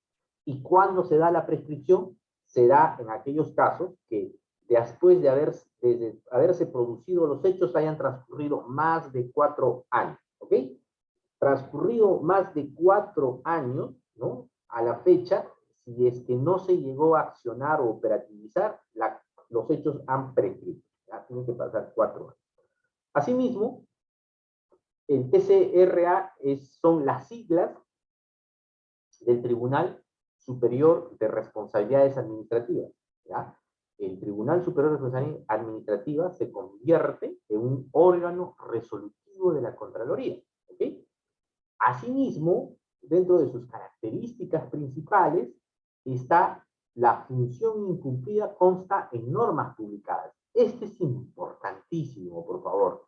¿Y cuándo se da la prescripción? Se da en aquellos casos que después de haberse producido los hechos hayan transcurrido más de 4 años, ¿ok? Transcurrido más de 4 años, ¿no?, a la fecha, si es que no se llegó a accionar o operativizar, los hechos han prescrito. Ya tienen que pasar 4 años. Asimismo, el TCRA son las siglas del Tribunal Superior de Responsabilidades Administrativas, ¿ya? El Tribunal Superior de Responsabilidades Administrativas se convierte en un órgano resolutivo de la Contraloría, ¿ok? Asimismo, dentro de sus características principales, está la función incumplida consta en normas publicadas. Este es importantísimo, por favor.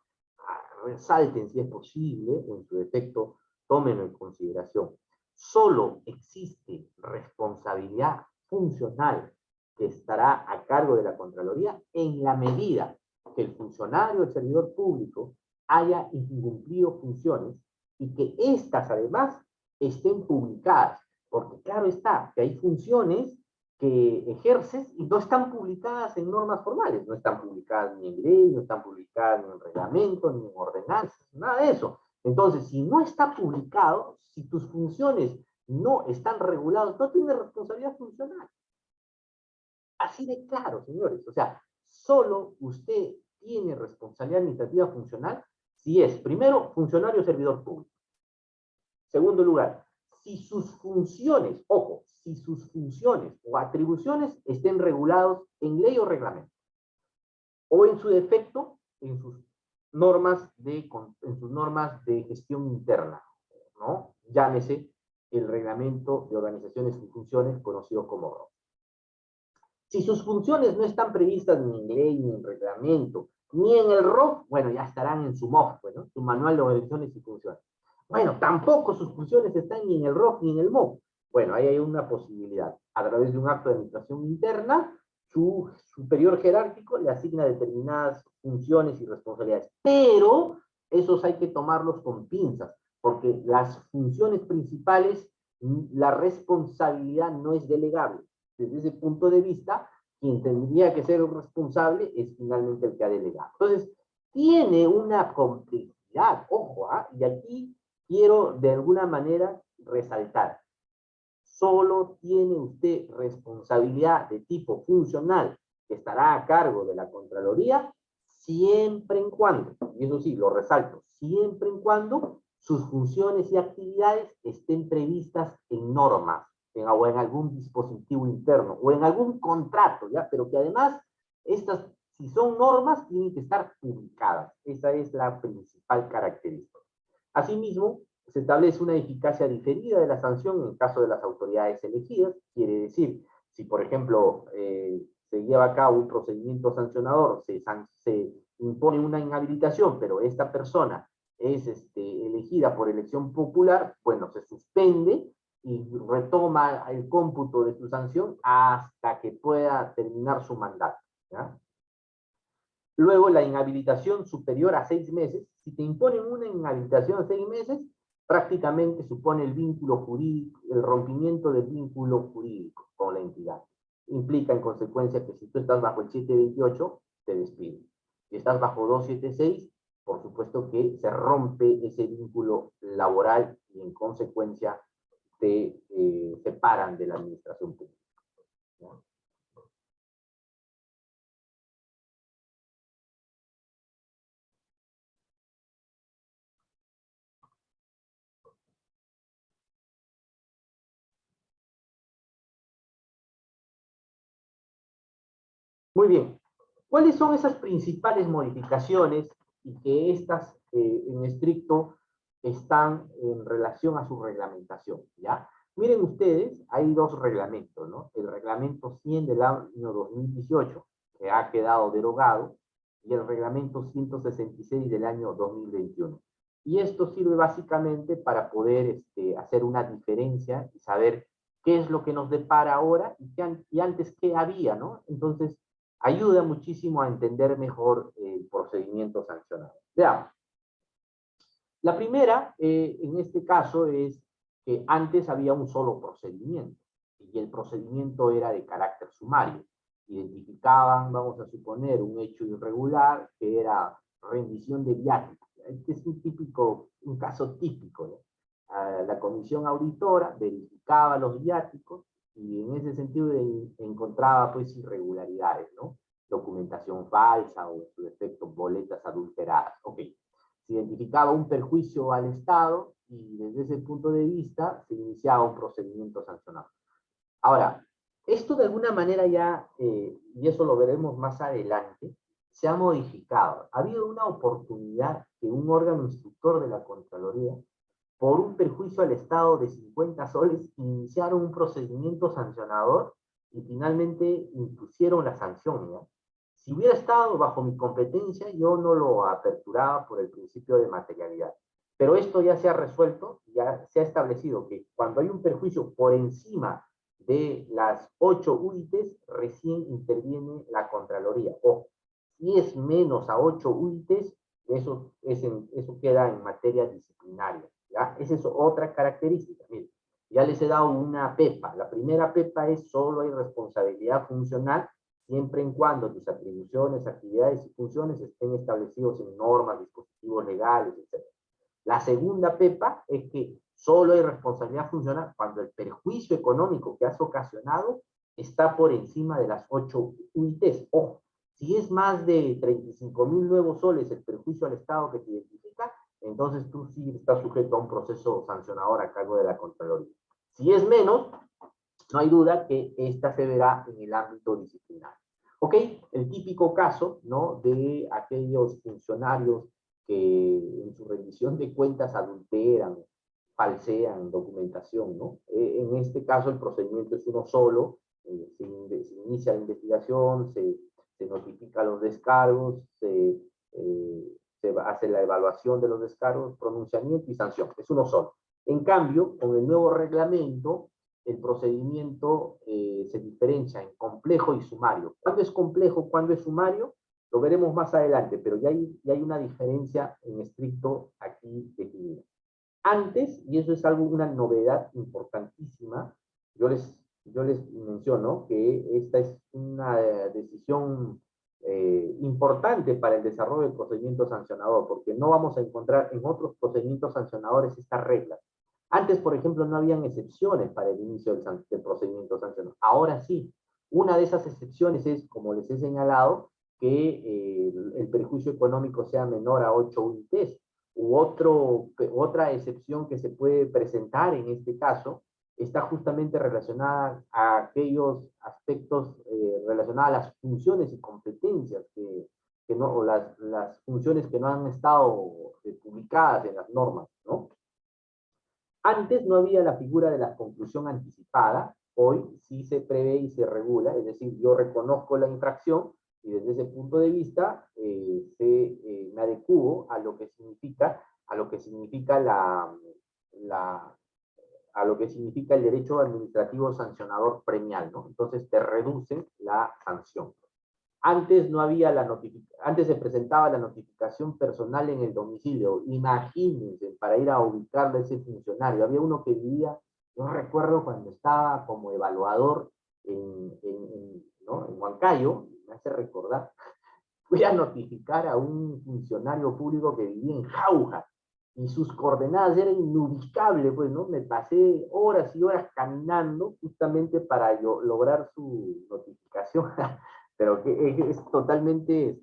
Resalten si es posible, en su defecto, tómenlo en consideración. Solo existe responsabilidad funcional que estará a cargo de la Contraloría en la medida que el funcionario o el servidor público haya incumplido funciones y que éstas además estén publicadas, porque claro está que hay funciones que ejerces y no están publicadas en normas formales, no están publicadas ni en ley, no están publicadas ni en reglamento, ni en ordenanzas, nada de eso. Entonces, si no está publicado, si tus funciones no están reguladas, no tienes responsabilidad funcional. Así de claro, señores. O sea, solo usted tiene responsabilidad administrativa funcional si es, primero, funcionario o servidor público. Segundo lugar, si sus funciones, ojo, si sus funciones o atribuciones estén regulados en ley o reglamento, o en su defecto, en sus normas de gestión interna, ¿no? Llámese el reglamento de organizaciones y funciones conocido como ROF. Si sus funciones no están previstas ni en ley, ni en reglamento, ni en el ROF, bueno, ya estarán en su MOF, ¿no?, su Manual de Organizaciones y Funciones. Bueno, tampoco sus funciones están ni en el ROF ni en el MOF. Bueno, ahí hay una posibilidad. A través de un acto de administración interna, su superior jerárquico le asigna determinadas funciones y responsabilidades. Pero esos hay que tomarlos con pinzas, porque las funciones principales, la responsabilidad no es delegable. Desde ese punto de vista, quien tendría que ser el responsable es finalmente el que ha delegado. Entonces, tiene una complejidad, ojo, y aquí quiero de alguna manera resaltar. Solo tiene usted responsabilidad de tipo funcional que estará a cargo de la Contraloría siempre en cuando, y eso sí, lo resalto, siempre en cuando sus funciones y actividades estén previstas en normas, o en algún dispositivo interno, o en algún contrato, ¿ya? Pero que además, estas, si son normas, tienen que estar publicadas. Esa es la principal característica. Asimismo, se establece una eficacia diferida de la sanción en el caso de las autoridades elegidas. Quiere decir, si por ejemplo se lleva a cabo un procedimiento sancionador, se impone una inhabilitación, pero esta persona es elegida por elección popular, bueno, se suspende y retoma el cómputo de su sanción hasta que pueda terminar su mandato, ¿ya? Luego, la inhabilitación superior a 6 meses, si te imponen una inhabilitación a 6 meses, prácticamente supone el vínculo jurídico, el rompimiento del vínculo jurídico con la entidad. Implica en consecuencia que si tú estás bajo el 728, te despiden. Si estás bajo 276, por supuesto que se rompe ese vínculo laboral y en consecuencia te separan de la administración pública, ¿no? Muy bien. ¿Cuáles son esas principales modificaciones y que estas en estricto están en relación a su reglamentación? ¿Ya? Miren ustedes, hay dos reglamentos, ¿no? El reglamento 100 del año 2018, que ha quedado derogado, y el reglamento 166 del año 2021. Y esto sirve básicamente para poder hacer una diferencia y saber qué es lo que nos depara ahora y antes qué había, ¿no? Entonces, ayuda muchísimo a entender mejor el procedimiento sancionado. Veamos. La primera, en este caso, es que antes había un solo procedimiento, y el procedimiento era de carácter sumario. Identificaban, vamos a suponer, un hecho irregular, que era rendición de viáticos. Este es un caso típico, ¿no? La comisión auditora verificaba los viáticos, y en ese sentido encontraba pues irregularidades, ¿no? Documentación falsa o en su defecto boletas adulteradas. Ok. Se identificaba un perjuicio al Estado y desde ese punto de vista se iniciaba un procedimiento sancionado. Ahora, esto de alguna manera ya, y eso lo veremos más adelante, se ha modificado. Ha habido una oportunidad que un órgano instructor de la Contraloría, por un perjuicio al Estado de 50 soles, iniciaron un procedimiento sancionador y finalmente impusieron la sanción, ¿no? Si hubiera estado bajo mi competencia, yo no lo aperturaba por el principio de materialidad. Pero esto ya se ha resuelto, ya se ha establecido que cuando hay un perjuicio por encima de las 8 UITs, recién interviene la Contraloría. O si es menos a 8 UITs, eso queda en materia disciplinaria, ¿ya? Esa es otra característica. Miren, ya les he dado una PEPA. La primera PEPA es solo hay responsabilidad funcional siempre en cuando tus atribuciones, actividades y funciones estén establecidos en normas, dispositivos legales, etc. La segunda PEPA es que solo hay responsabilidad funcional cuando el perjuicio económico que has ocasionado está por encima de las 8 UITs. Ojo, si es más de 35.000 nuevos soles el perjuicio al Estado que te identifica, entonces tú sí estás sujeto a un proceso sancionador a cargo de la Contraloría. Si es menos, no hay duda que esta se verá en el ámbito disciplinario. ¿Ok? El típico caso, ¿no?, de aquellos funcionarios que en su rendición de cuentas adulteran, falsean documentación, ¿no? En este caso el procedimiento es uno solo, se inicia la investigación, se notifica los descargos, se hace la evaluación de los descargos, pronunciamiento y sanción. Es uno solo. En cambio, con el nuevo reglamento, el procedimiento se diferencia en complejo y sumario. ¿Cuándo es complejo? ¿Cuándo es sumario? Lo veremos más adelante, pero ya hay una diferencia en estricto aquí definida. Antes, y eso es una novedad importantísima, yo les menciono que esta es una decisión importante para el desarrollo del procedimiento sancionador, porque no vamos a encontrar en otros procedimientos sancionadores estas reglas. Antes, por ejemplo, no habían excepciones para el inicio del procedimiento sancionador. Ahora sí. Una de esas excepciones es, como les he señalado, que el perjuicio económico sea menor a 8 UITs. Otra excepción que se puede presentar en este caso está justamente relacionada a aquellos aspectos relacionados a las funciones y competencias o las funciones que no han estado publicadas en las normas, ¿no? Antes no había la figura de la conclusión anticipada, hoy sí se prevé y se regula, es decir, yo reconozco la infracción y desde ese punto de vista me adecuo a lo que significa a lo que significa a lo que significa el derecho administrativo sancionador premial, ¿no? Entonces te reducen la sanción. Antes no había antes se presentaba la notificación personal en el domicilio. Imagínense, para ir a ubicarle a ese funcionario. Había uno que vivía, yo recuerdo cuando estaba como evaluador ¿no? en Huancayo, me hace recordar, fui a notificar a un funcionario público que vivía en Jauja, y sus coordenadas eran inubicables, pues, ¿no? Me pasé horas y horas caminando justamente para yo lograr su notificación, pero que es totalmente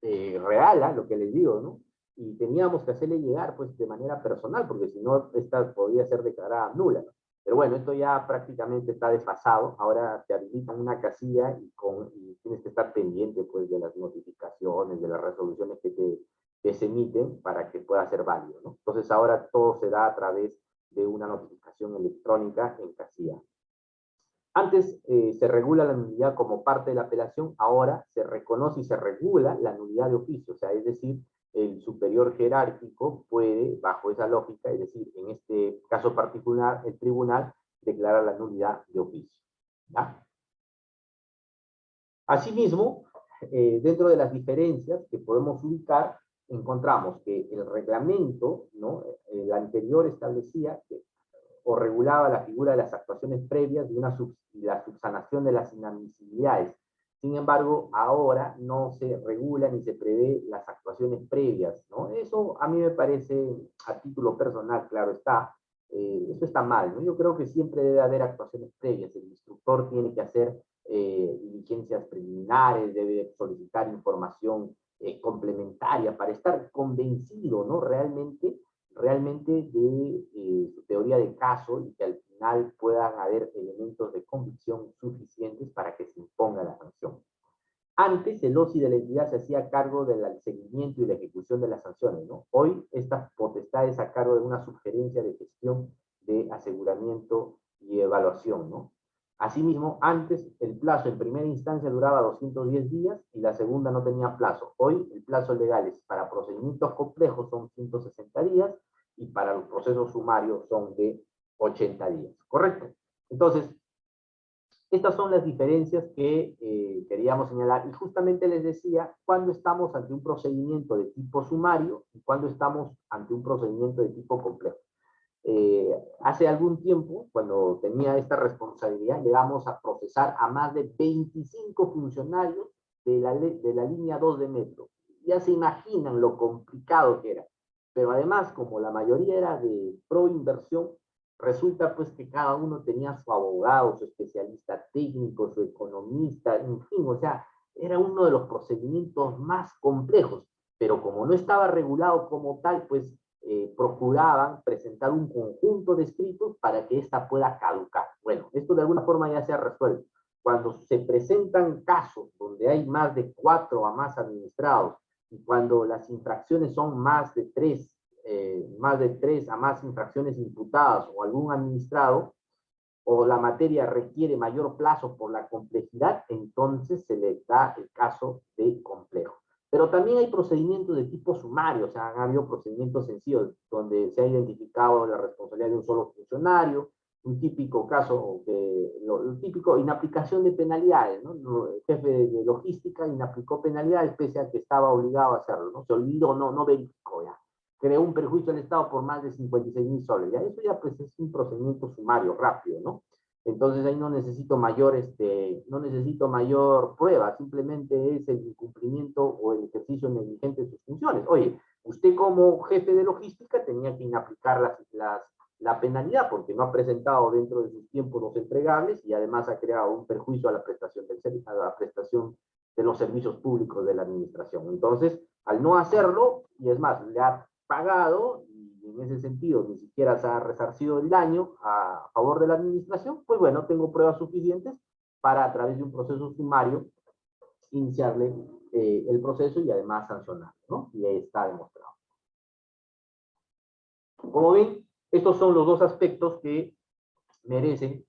real, ¿eh? Lo que les digo, ¿no? Y teníamos que hacerle llegar, pues, de manera personal, porque si no, esta podía ser declarada nula, ¿no? Pero bueno, esto ya prácticamente está desfasado. Ahora te habilitan una casilla y tienes que estar pendiente, pues, de las notificaciones, de las resoluciones que se emiten para que pueda ser válido, ¿no? Entonces ahora todo se da a través de una notificación electrónica en casilla. Antes se regula la nulidad como parte de la apelación, ahora se reconoce y se regula la nulidad de oficio, o sea, es decir, el superior jerárquico puede, bajo esa lógica, es decir, en este caso particular, el tribunal declara la nulidad de oficio, ¿ya? Asimismo, dentro de las diferencias que podemos ubicar, encontramos que el reglamento, ¿no? El anterior establecía o regulaba la figura de las actuaciones previas de la subsanación de las inadmisibilidades. Sin embargo, ahora no se regula ni se prevé las actuaciones previas, ¿no? Eso a mí me parece, a título personal, claro está, eso está mal, ¿no? Yo creo que siempre debe haber actuaciones previas. El instructor tiene que hacer diligencias preliminares, debe solicitar información complementaria para estar convencido, ¿no? Realmente de su teoría de caso, y que al final puedan haber elementos de convicción suficientes para que se imponga la sanción. Antes el OSI de la entidad se hacía cargo del seguimiento y la ejecución de las sanciones, ¿no? Hoy esta potestad es a cargo de una sugerencia de gestión de aseguramiento y evaluación, ¿no? Asimismo, antes el plazo en primera instancia duraba 210 días y la segunda no tenía plazo. Hoy el plazo legal para procedimientos complejos son 160 días y para los procesos sumarios son de 80 días, ¿correcto? Entonces, estas son las diferencias que queríamos señalar, y justamente les decía cuándo estamos ante un procedimiento de tipo sumario y cuándo estamos ante un procedimiento de tipo complejo. Hace algún tiempo, cuando tenía esta responsabilidad, llegamos a procesar a más de 25 funcionarios de la línea 2 de metro. Ya se imaginan lo complicado que era. Pero además, como la mayoría era de pro inversión, resulta pues que cada uno tenía su abogado, su especialista técnico, su economista, en fin, o sea, era uno de los procedimientos más complejos. Pero como no estaba regulado como tal, pues procuraban presentar un conjunto de escritos para que ésta pueda caducar. Bueno, esto de alguna forma ya se ha resuelto. Cuando se presentan casos donde hay más de 4 a más administrados, y cuando las infracciones son más de 3 a más infracciones imputadas o algún administrado, o la materia requiere mayor plazo por la complejidad, entonces se le da el caso de complejo. Pero también hay procedimientos de tipo sumario, o sea, han habido procedimientos sencillos donde se ha identificado la responsabilidad de un solo funcionario, un típico caso, lo típico, inaplicación de penalidades, ¿no? El jefe de logística inaplicó penalidades pese a que estaba obligado a hacerlo, ¿no? Se olvidó, no verificó ya. Creó un perjuicio al Estado por más de 56.000 soles, ya. Eso ya pues es un procedimiento sumario, rápido, ¿no? Entonces ahí no necesito mayor prueba, simplemente es el incumplimiento o el ejercicio negligente de sus funciones. Oye, usted como jefe de logística tenía que inaplicar la penalidad porque no ha presentado dentro de sus tiempos los entregables y además ha creado un perjuicio a la prestación de los servicios públicos de la administración. Entonces, al no hacerlo, y es más, le ha pagado, y en ese sentido ni siquiera se ha resarcido el daño a favor de la administración, pues bueno, tengo pruebas suficientes para a través de un proceso sumario iniciarle el proceso y además sancionarlo, ¿no? Y ahí está demostrado. Como ven, estos son los dos aspectos que merecen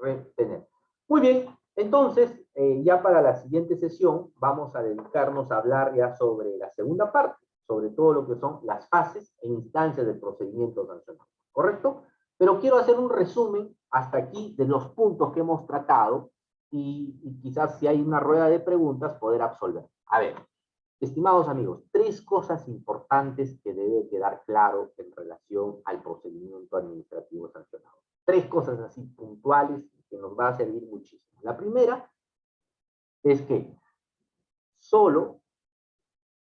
retener. Muy bien, entonces, ya para la siguiente sesión vamos a dedicarnos a hablar ya sobre la segunda parte, sobre todo lo que son las fases e instancias del procedimiento sancionador, ¿correcto? Pero quiero hacer un resumen hasta aquí de los puntos que hemos tratado y quizás si hay una rueda de preguntas poder absolver. A ver, estimados amigos, 3 cosas importantes que debe quedar claro en relación al procedimiento administrativo sancionador. 3 cosas así puntuales que nos va a servir muchísimo. La primera es que solo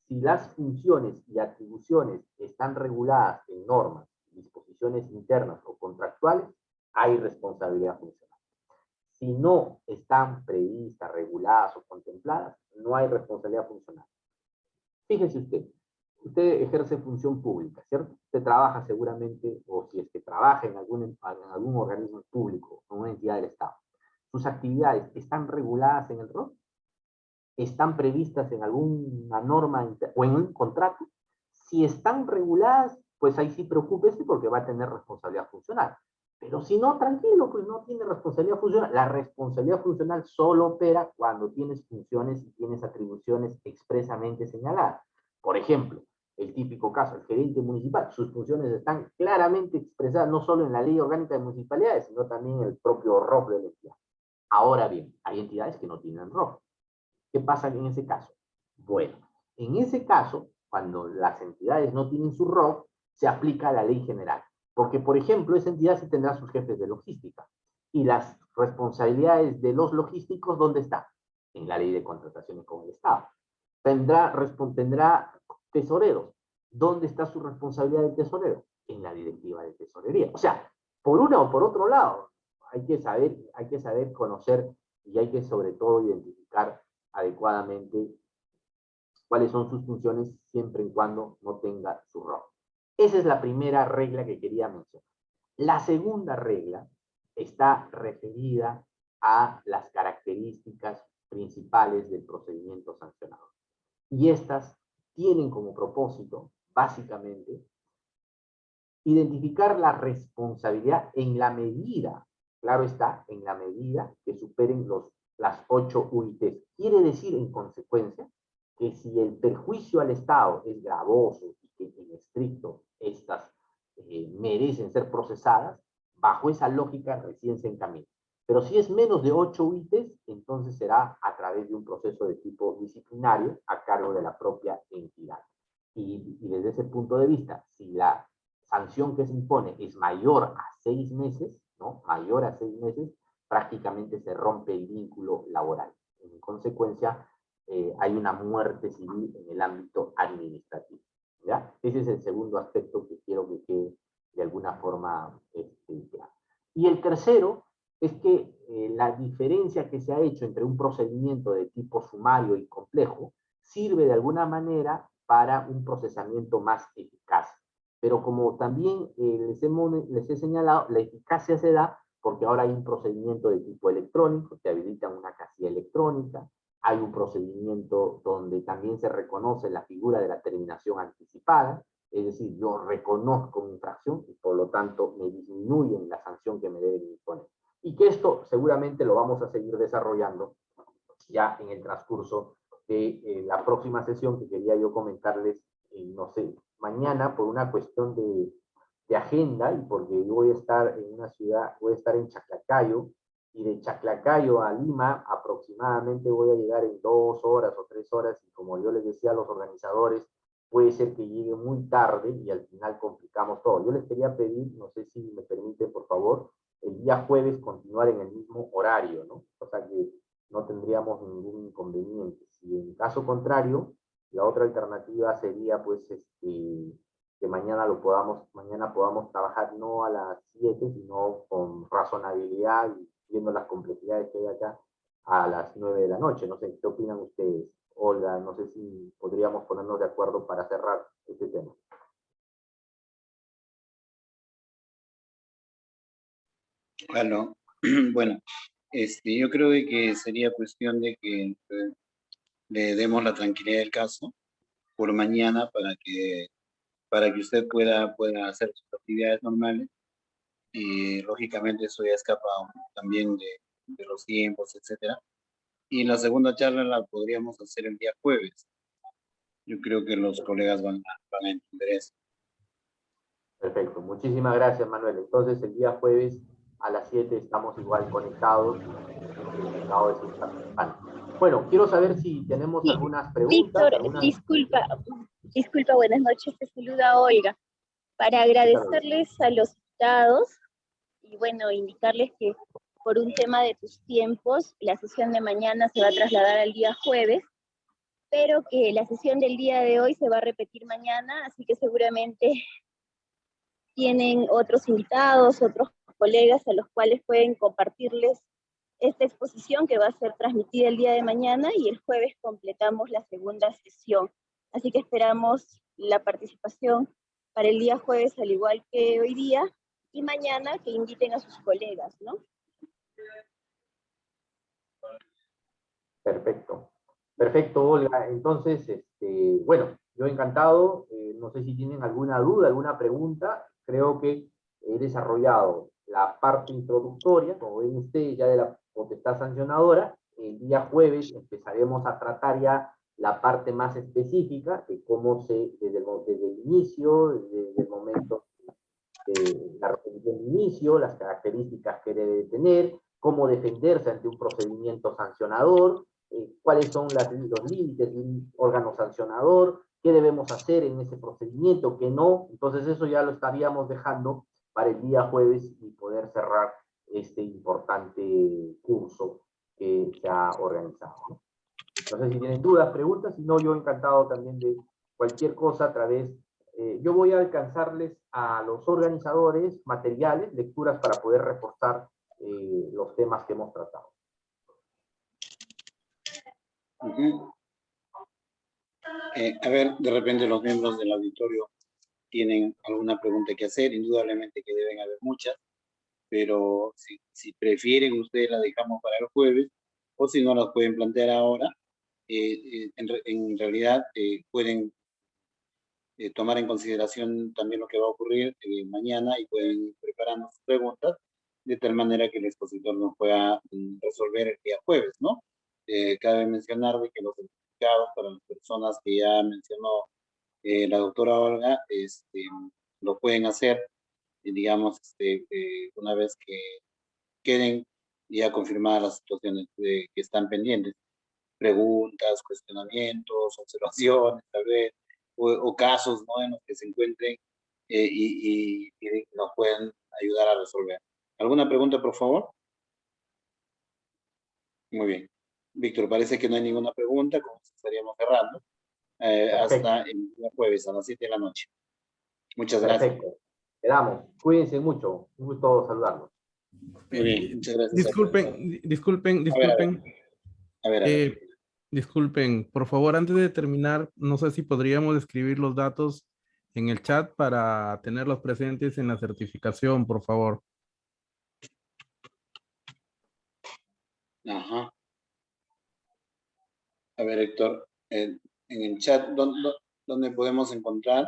si las funciones y atribuciones están reguladas en normas, disposiciones internas o contractuales, hay responsabilidad funcional. Si no están previstas, reguladas o contempladas, no hay responsabilidad funcional. Fíjese usted ejerce función pública, ¿cierto? Usted trabaja seguramente, o si es que trabaja en algún organismo público, en una entidad del Estado. ¿Sus actividades están reguladas en el ROC? ¿Están previstas en alguna norma o en un contrato? Si están reguladas, pues ahí sí preocúpese porque va a tener responsabilidad funcional. Pero si no, tranquilo, pues no tiene responsabilidad funcional. La responsabilidad funcional solo opera cuando tienes funciones y tienes atribuciones expresamente señaladas. Por ejemplo, el típico caso, el gerente municipal, sus funciones están claramente expresadas no solo en la Ley Orgánica de Municipalidades, sino también en el propio ROC de la entidad. Ahora bien, hay entidades que no tienen ROC. ¿Qué pasa en ese caso? Bueno, en ese caso, cuando las entidades no tienen su ROC, se aplica la ley general. Porque, por ejemplo, esa entidad sí tendrá sus jefes de logística. Y las responsabilidades de los logísticos, ¿dónde están? En la ley de contrataciones con el Estado. Tendrá tesoreros. ¿Dónde está su responsabilidad de tesorero? En la directiva de tesorería. O sea, por una o por otro lado, hay que saber conocer y hay que sobre todo identificar adecuadamente cuáles son sus funciones siempre y cuando no tenga su rol. Esa es la primera regla que quería mencionar. La segunda regla está referida a las características principales del procedimiento sancionador. Y estas tienen como propósito, básicamente, identificar la responsabilidad en la medida, claro está, en la medida que superen las 8 UITs. Quiere decir, en consecuencia, que si el perjuicio al Estado es gravoso y que en estricto estas merecen ser procesadas, bajo esa lógica recién se encamina. Pero si es menos de 8 UITs, entonces será a través de un proceso de tipo disciplinario a cargo de la propia entidad. Y desde ese punto de vista, si la sanción que se impone es mayor a 6 meses, ¿no? Mayor a 6 meses, prácticamente se rompe el vínculo laboral. En consecuencia, hay una muerte civil en el ámbito administrativo, ¿ya? Ese es el segundo aspecto que quiero que quede de alguna forma claro. Y el tercero es que la diferencia que se ha hecho entre un procedimiento de tipo sumario y complejo sirve de alguna manera para un procesamiento más eficaz. Pero como también les he señalado, la eficacia se da porque ahora hay un procedimiento de tipo electrónico que habilita una casilla electrónica, hay un procedimiento donde también se reconoce la figura de la terminación anticipada, es decir, yo reconozco mi infracción y por lo tanto me disminuyen la sanción que me deben imponer. Y que esto seguramente lo vamos a seguir desarrollando ya en el transcurso de la próxima sesión que quería yo comentarles, no sé, mañana por una cuestión de agenda y porque yo voy a estar en una ciudad, voy a estar en Chaclacayo, y de Chaclacayo a Lima aproximadamente voy a llegar en 2 horas o 3 horas, y como yo les decía a los organizadores, puede ser que llegue muy tarde y al final complicamos todo. Yo les quería pedir, no sé si me permiten, por favor, el día jueves continuar en el mismo horario, ¿no? O sea que no tendríamos ningún inconveniente. Si en caso contrario, la otra alternativa sería, pues, que mañana podamos trabajar no a las 7, sino con razonabilidad y viendo las complejidades que hay acá a las 9 de la noche. No sé, ¿qué opinan ustedes? Olga, no sé si podríamos ponernos de acuerdo para cerrar este tema. Bueno, bueno, yo creo de que sería cuestión de que le demos la tranquilidad del caso por mañana para que usted pueda hacer sus actividades normales. Y lógicamente eso ya escapa también de los tiempos, etcétera. Y la segunda charla la podríamos hacer el día jueves. Yo creo que los colegas van a entender eso. Perfecto, muchísimas gracias, Manuel. Entonces, el día jueves a las 7 estamos igual conectados. Bueno, quiero saber si tenemos Sí, algunas preguntas. Víctor, disculpa, buenas noches, te saluda Olga. Para agradecerles a los invitados y bueno, indicarles que por un tema de tus tiempos, la sesión de mañana se va a trasladar al día jueves, pero que la sesión del día de hoy se va a repetir mañana, así que seguramente tienen otros invitados, otros colegas a los cuales pueden compartirles esta exposición que va a ser transmitida el día de mañana y el jueves completamos la segunda sesión. Así que esperamos la participación para el día jueves al igual que hoy día y mañana que inviten a sus colegas, ¿no? Perfecto. Perfecto, Olga. Entonces, bueno, yo encantado. No sé si tienen alguna duda, alguna pregunta. Creo que he desarrollado la parte introductoria, como ven ustedes, ya de la potestad sancionadora. El día jueves empezaremos a tratar ya la parte más específica de cómo desde el inicio, desde el momento de la repetición de inicio, las características que debe tener, cómo defenderse ante un procedimiento sancionador, cuáles son los límites de un órgano sancionador, qué debemos hacer en ese procedimiento, qué no. Entonces eso ya lo estaríamos dejando para el día jueves y poder cerrar este importante curso que se ha organizado. No sé si tienen dudas, preguntas, si no, yo encantado también de cualquier cosa a través. Yo voy a alcanzarles a los organizadores materiales, lecturas para poder reforzar los temas que hemos tratado. A ver, de repente los miembros del auditorio tienen alguna pregunta que hacer, indudablemente que deben haber muchas, pero si prefieren ustedes la dejamos para el jueves, o si no las pueden plantear ahora, en realidad pueden tomar en consideración también lo que va a ocurrir mañana y pueden ir preparando sus preguntas de tal manera que el expositor nos pueda resolver el día jueves, ¿no? Cabe mencionar de que los certificados para las personas que ya mencionó la doctora Olga, lo pueden hacer, digamos, una vez que queden ya confirmadas las situaciones que están pendientes. Preguntas, cuestionamientos, observaciones, tal vez, o casos, ¿no?, en los que se encuentren y nos pueden ayudar a resolver. ¿Alguna pregunta, por favor? Muy bien. Víctor, parece que no hay ninguna pregunta, como estaríamos cerrando. Hasta el día jueves a las 7 de la noche. Muchas gracias. Perfecto. Quedamos. Cuídense mucho. Un gusto saludarlos. Muy bien, muchas gracias. Disculpen. A ver. Disculpen, por favor, antes de terminar, no sé si podríamos escribir los datos en el chat para tenerlos presentes en la certificación, por favor. Ajá. A ver, Héctor, en el chat, ¿dónde podemos encontrar